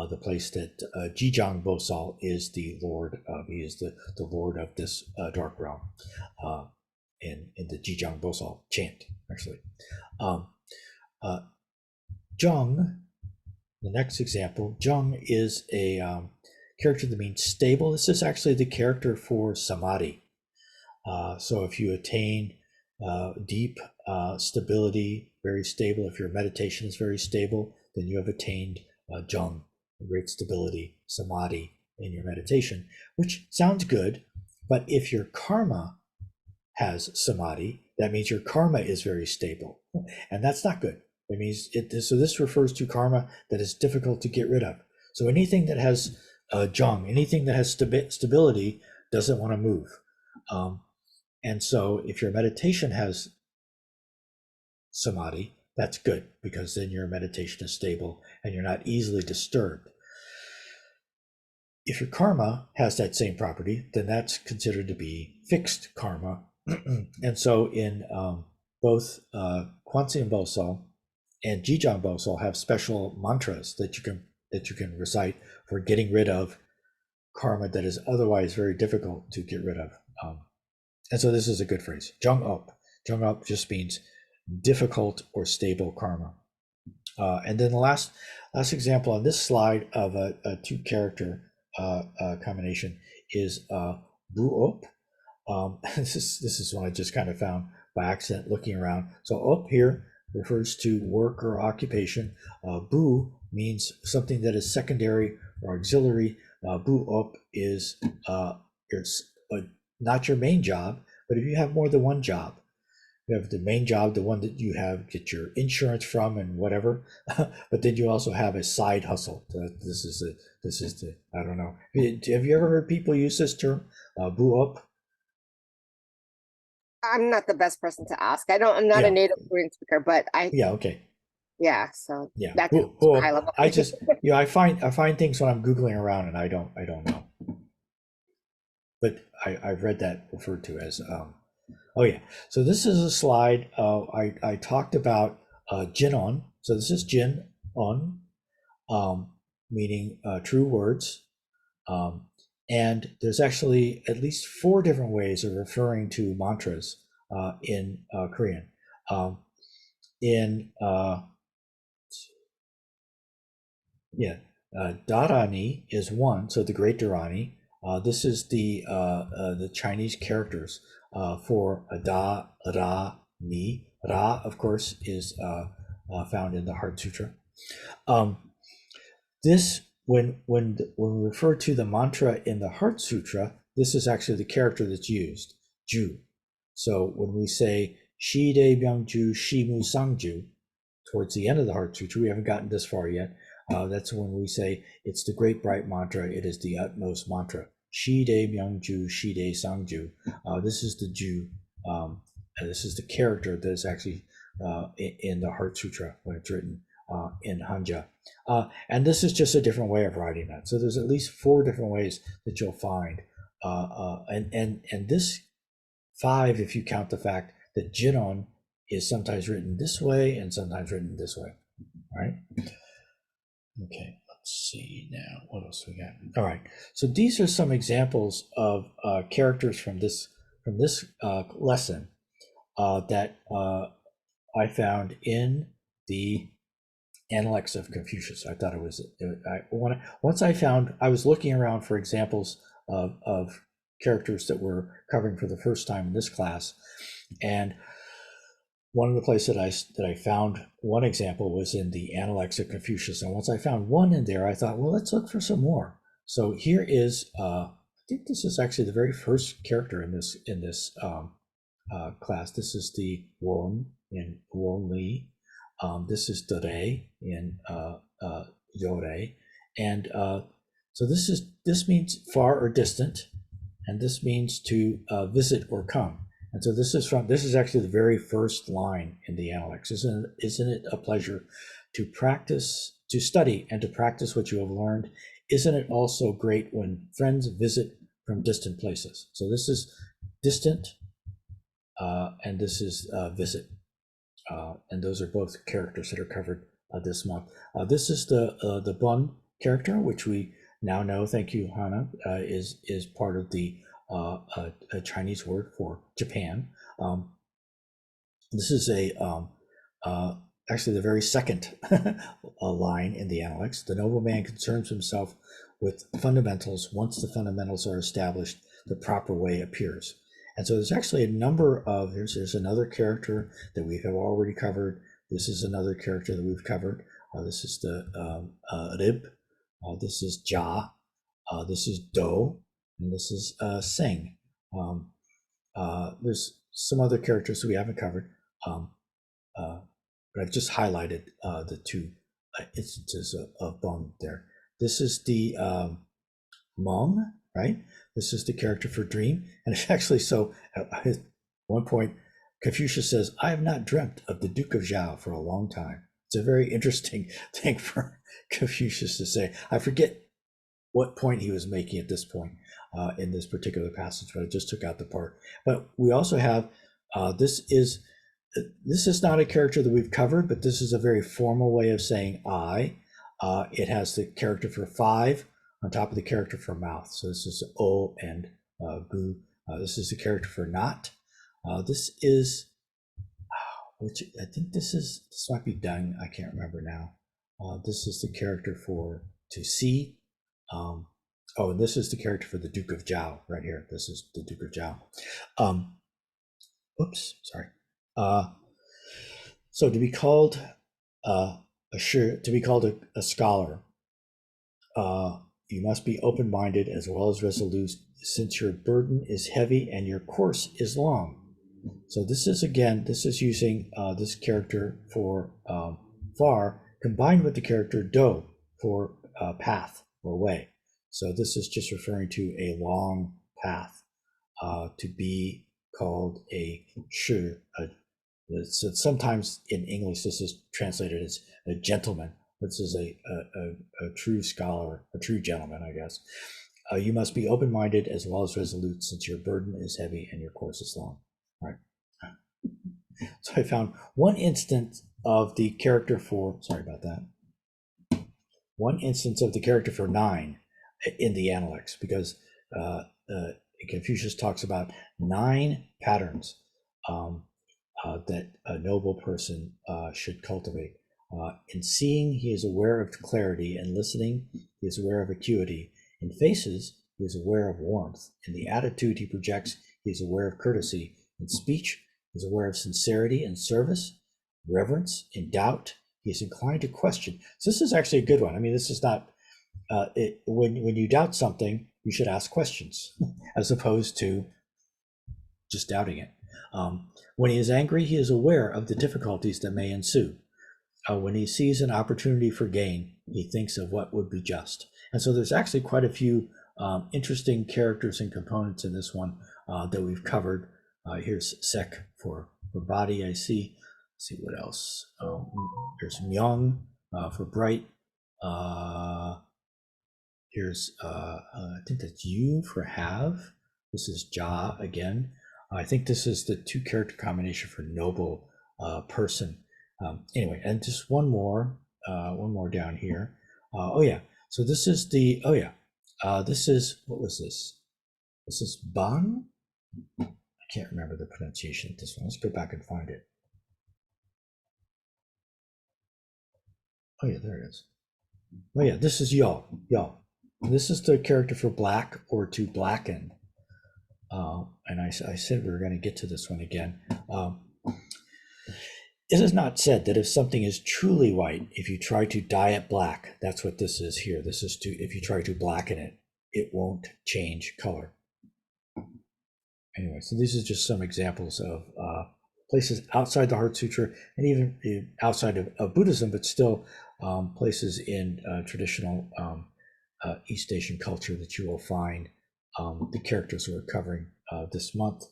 Speaker 1: the place that Jijang Bosal is the lord of. He is the lord of this dark realm in the Jijang Bosal chant, actually. Jung, the next example, Jung is a character that means stable. This is actually the character for samadhi. So if you attain deep stability, very stable, if your meditation is very stable, then you have attained jung, great stability, samadhi in your meditation, which sounds good. But if your karma has samadhi, that means your karma is very stable, and that's not good. It means so this refers to karma that is difficult to get rid of. So anything that has jung, anything that has stability, doesn't want to move. And so if your meditation has samadhi, that's good, because then your meditation is stable and you're not easily disturbed. If your karma has that same property, then that's considered to be fixed karma. And so in both Kwanzaa Bosal and Jijang Bosal have special mantras that you can recite for getting rid of karma that is otherwise very difficult to get rid of. And so this is a good phrase. Jung up. Jung up just means difficult or stable karma. And then the last example on this slide of a 2-character combination is bu up. This is one I just kind of found by accident looking around. So up here refers to work or occupation. Bu means something that is secondary or auxiliary. Bu up is not your main job, but if you have more than one job, you have the main job, the one that you have get your insurance from and whatever, but then you also have a side hustle. This is the I don't know. Have you ever heard people use this term, bu up?
Speaker 2: I'm not the best person to ask. I'm not a
Speaker 1: Yeah.
Speaker 2: native Korean speaker, but
Speaker 1: Yeah. Okay.
Speaker 2: yeah, so
Speaker 1: Yeah.
Speaker 2: that's
Speaker 1: Bu
Speaker 2: high
Speaker 1: up.
Speaker 2: level.
Speaker 1: I just I find things when I'm googling around and I don't know, but I've read that referred to as oh yeah. So this is a slide. I talked about jeon. So this is jeon, meaning true words. And there's actually at least 4 different ways of referring to mantras in Korean. Dharani is one, so the Great Dharani. This is the Chinese characters for Da, Ra, Ni. Ra, of course, is found in the Heart Sutra. This when we refer to the mantra in the Heart Sutra, this is actually the character that's used, Ju. So when we say Shi De Byung Ju Shi Mu Sang Ju, towards the end of the Heart Sutra, we haven't gotten this far yet. That's when we say it's the great bright mantra. It is the utmost mantra. Shi De Byung Ju Shi De Sang Ju. This is the Ju. And this is the character that is actually in the Heart Sutra when it's written in Hanja. And this is just a different way of writing that. So there's at least 4 different ways that you'll find. And this 5, if you count the fact that jeon is sometimes written this way and sometimes written this way. All right. Okay, let's see now. What else we got? All right. So these are some examples of characters from this lesson that I found in the Analects of Confucius. I thought it was, once I found, I was looking around for examples of characters that we're covering for the first time in this class. And one of the places that I found one example was in the Analects of Confucius. And once I found one in there, I thought, well, let's look for some more. So here is, I think this is actually the very first character in this class. This is the Won in Won Li. This is Dore in Yore. And so this means far or distant, and this means to visit or come. And so this is actually the very first line in the Analects. Isn't it a pleasure to practice, to study and to practice what you have learned? Isn't it also great when friends visit from distant places? So this is distant, and this is visit. And those are both characters that are covered this month. This is the Bun character, which we now know, thank you, Hana, is part of the a Chinese word for Japan. This is actually the very second line in the Analects. The noble man concerns himself with fundamentals. Once the fundamentals are established, the proper way appears. And so there's actually a number of, there's another character that we have already covered. This is another character that we've covered. This is the Rib. This is Ja. This is Do. And this is Sing. There's some other characters that we haven't covered, but I've just highlighted the two instances of Bong there. This is the Mong, right? This is the character for dream. And it's actually so, at one point, Confucius says, I have not dreamt of the Duke of Zhao for a long time. It's a very interesting thing for Confucius to say. I forget what point he was making at this point in this particular passage, but I just took out the part. But we also have, this is not a character that we've covered, but this is a very formal way of saying I. It has the character for 5 on top of the character for mouth. So this is O and Gu. This is the character for not. This is, which I think this might be Deng. I can't remember now. This is the character for to see. Oh, and this is the character for the Duke of Zhao right here. This is the Duke of Zhao. Oops, sorry. So to be called a scholar, you must be open-minded as well as resolute, since your burden is heavy and your course is long. So this is using this character for far combined with the character do for path or way. So this is just referring to a long path. To be called a shi. So sometimes in English this is translated as a gentleman. This is a true scholar, a true gentleman, I guess. You must be open-minded as well as resolute, since your burden is heavy and your course is long. All right. So I found one instance of the character for, sorry about that, one instance of the character for 9 in the Analects, because Confucius talks about 9 patterns that a noble person should cultivate. In seeing, he is aware of clarity. In listening, he is aware of acuity. In faces, he is aware of warmth. In the attitude he projects, he is aware of courtesy. In speech, he is aware of sincerity and service, reverence. In doubt, he is inclined to question. So this is actually a good one. I mean, this is not, when you doubt something, you should ask questions as opposed to just doubting it. When he is angry, he is aware of the difficulties that may ensue. When he sees an opportunity for gain, he thinks of what would be just. And so there's actually quite a few interesting characters and components in this one that we've covered. Here's Sek for body, I see. Let's see what else. Here's Myung for bright. Here's, I think that's Yu for have. This is Ja again. I think this is the 2 character combination for noble person. Anyway, and just one more down here. Oh yeah, so this is the, this is, what was this? This is Ban? I can't remember the pronunciation of this one. Let's go back and find it. Oh yeah, there it is. Oh yeah, this is yeol. Yeol. This is the character for black or to blacken. And I said we were going to get to this one again. It is not said that if something is truly white, if you try to dye it black, that's what this is here. This is to, if you try to blacken it, it won't change color. Anyway, so these are just some examples of places outside the Heart Sutra and even outside of Buddhism, but still places in traditional East Asian culture that you will find the characters we're covering this month.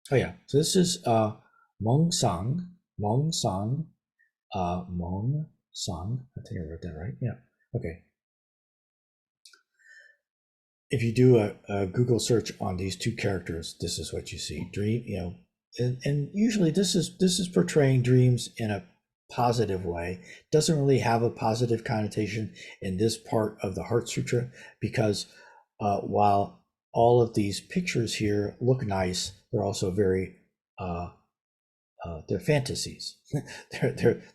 Speaker 1: Oh yeah, so this is mong sang, mong sang, mong sang. I think I wrote that right. Yeah. Okay. If you do a Google search on these two characters, this is what you see. Dream, and usually this is portraying dreams in a positive way. Doesn't really have a positive connotation in this part of the Heart Sutra because while all of these pictures here look nice, they're also very they're fantasies.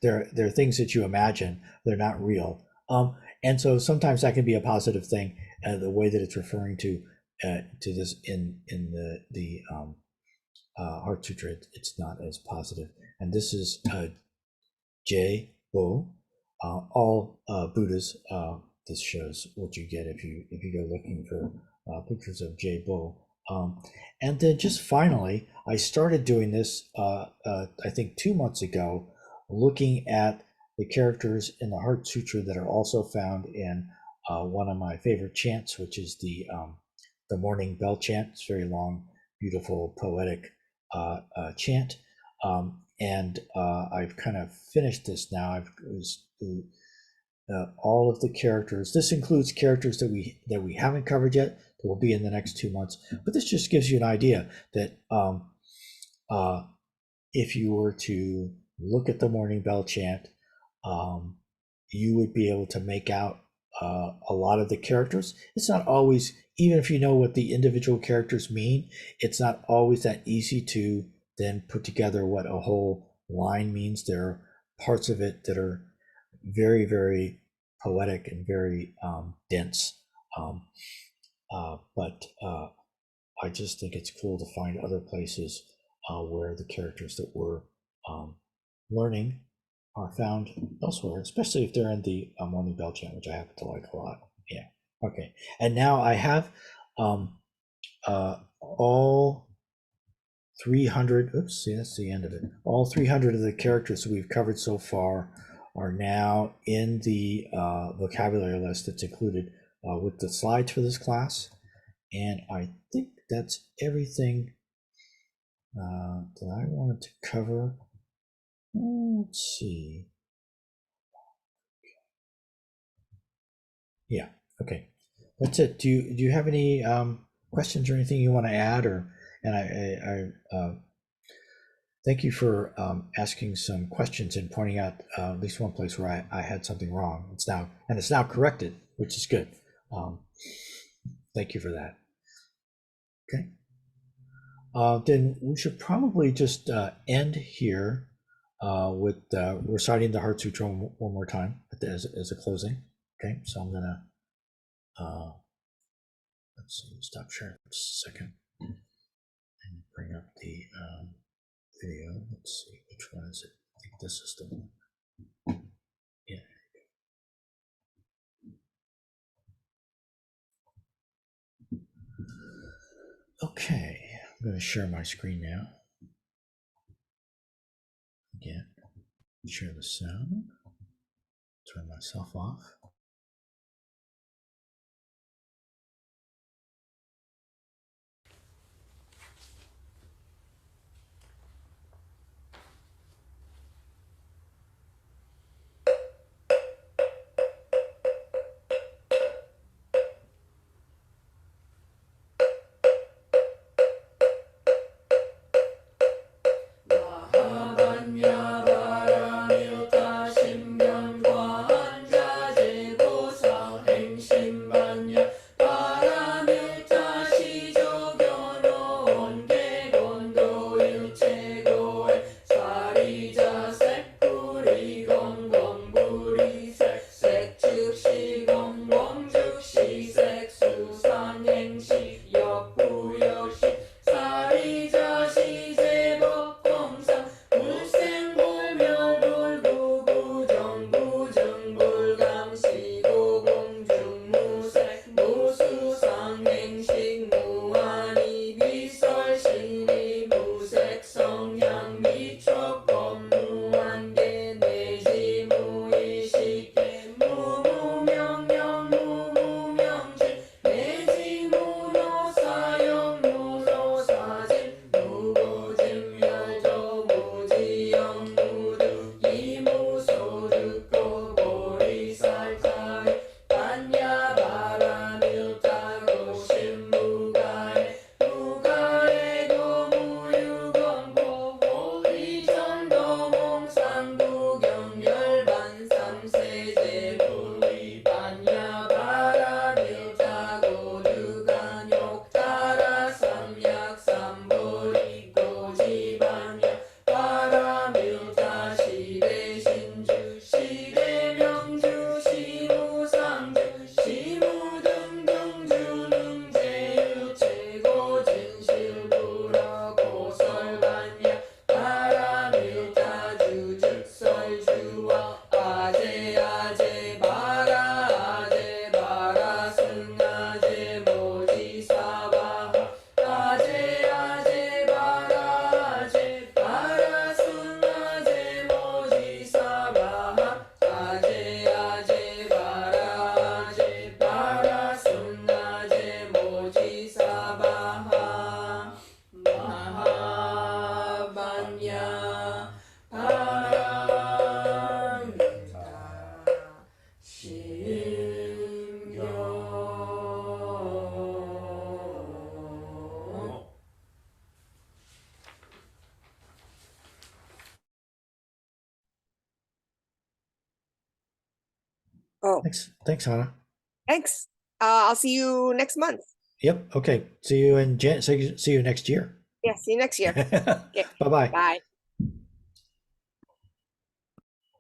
Speaker 1: they're things that you imagine. They're not real. And so sometimes that can be a positive thing. The way that it's referring to this in the Heart Sutra, it's not as positive. And this is jeol. All Buddhas. This shows what you get if you go looking for pictures of jeol. And then just finally, I started doing this, I think 2 months ago, looking at the characters in the Heart Sutra that are also found in one of my favorite chants, which is the morning bell chant. It's very long, beautiful, poetic chant. And I've kind of finished this now. I've all of the characters. This includes characters that we haven't covered yet, that will be in the next 2 months. But this just gives you an idea that if you were to look at the morning bell chant, you would be able to make out a lot of the characters. It's not always, even if you know what the individual characters mean, it's not always that easy to then put together what a whole line means. There are parts of it that are very, very poetic and very dense. But I just think it's cool to find other places where the characters that we're learning are found elsewhere, especially if they're in the morning bell chant, which I happen to like a lot. Yeah. Okay. And now I have all 300. Oops. See, that's the end of it. All 300 of the characters that we've covered so far are now in the vocabulary list that's included with the slides for this class. And I think that's everything that I wanted to cover. Let's see. Yeah, okay. That's it. Do you have any questions or anything you want to add? And I thank you for asking some questions and pointing out at least one place where I had something wrong. It's now corrected, which is good. Thank you for that. Okay. Then we should probably just end here with reciting the Heart Sutra one more time as a closing. Okay, so I'm gonna let's see, stop sharing for just a second and bring up the video. Let's see, which one is it? I think this is the one. Yeah. Okay, I'm going to share my screen now. Again, share the sound. Turn myself off.
Speaker 2: Oh,
Speaker 1: Thanks, Hannah.
Speaker 2: thanks. I'll see you next month.
Speaker 1: Yep. Okay. See you in see you next year.
Speaker 2: Yeah, see you next year. Okay,
Speaker 1: Bye bye.
Speaker 2: bye.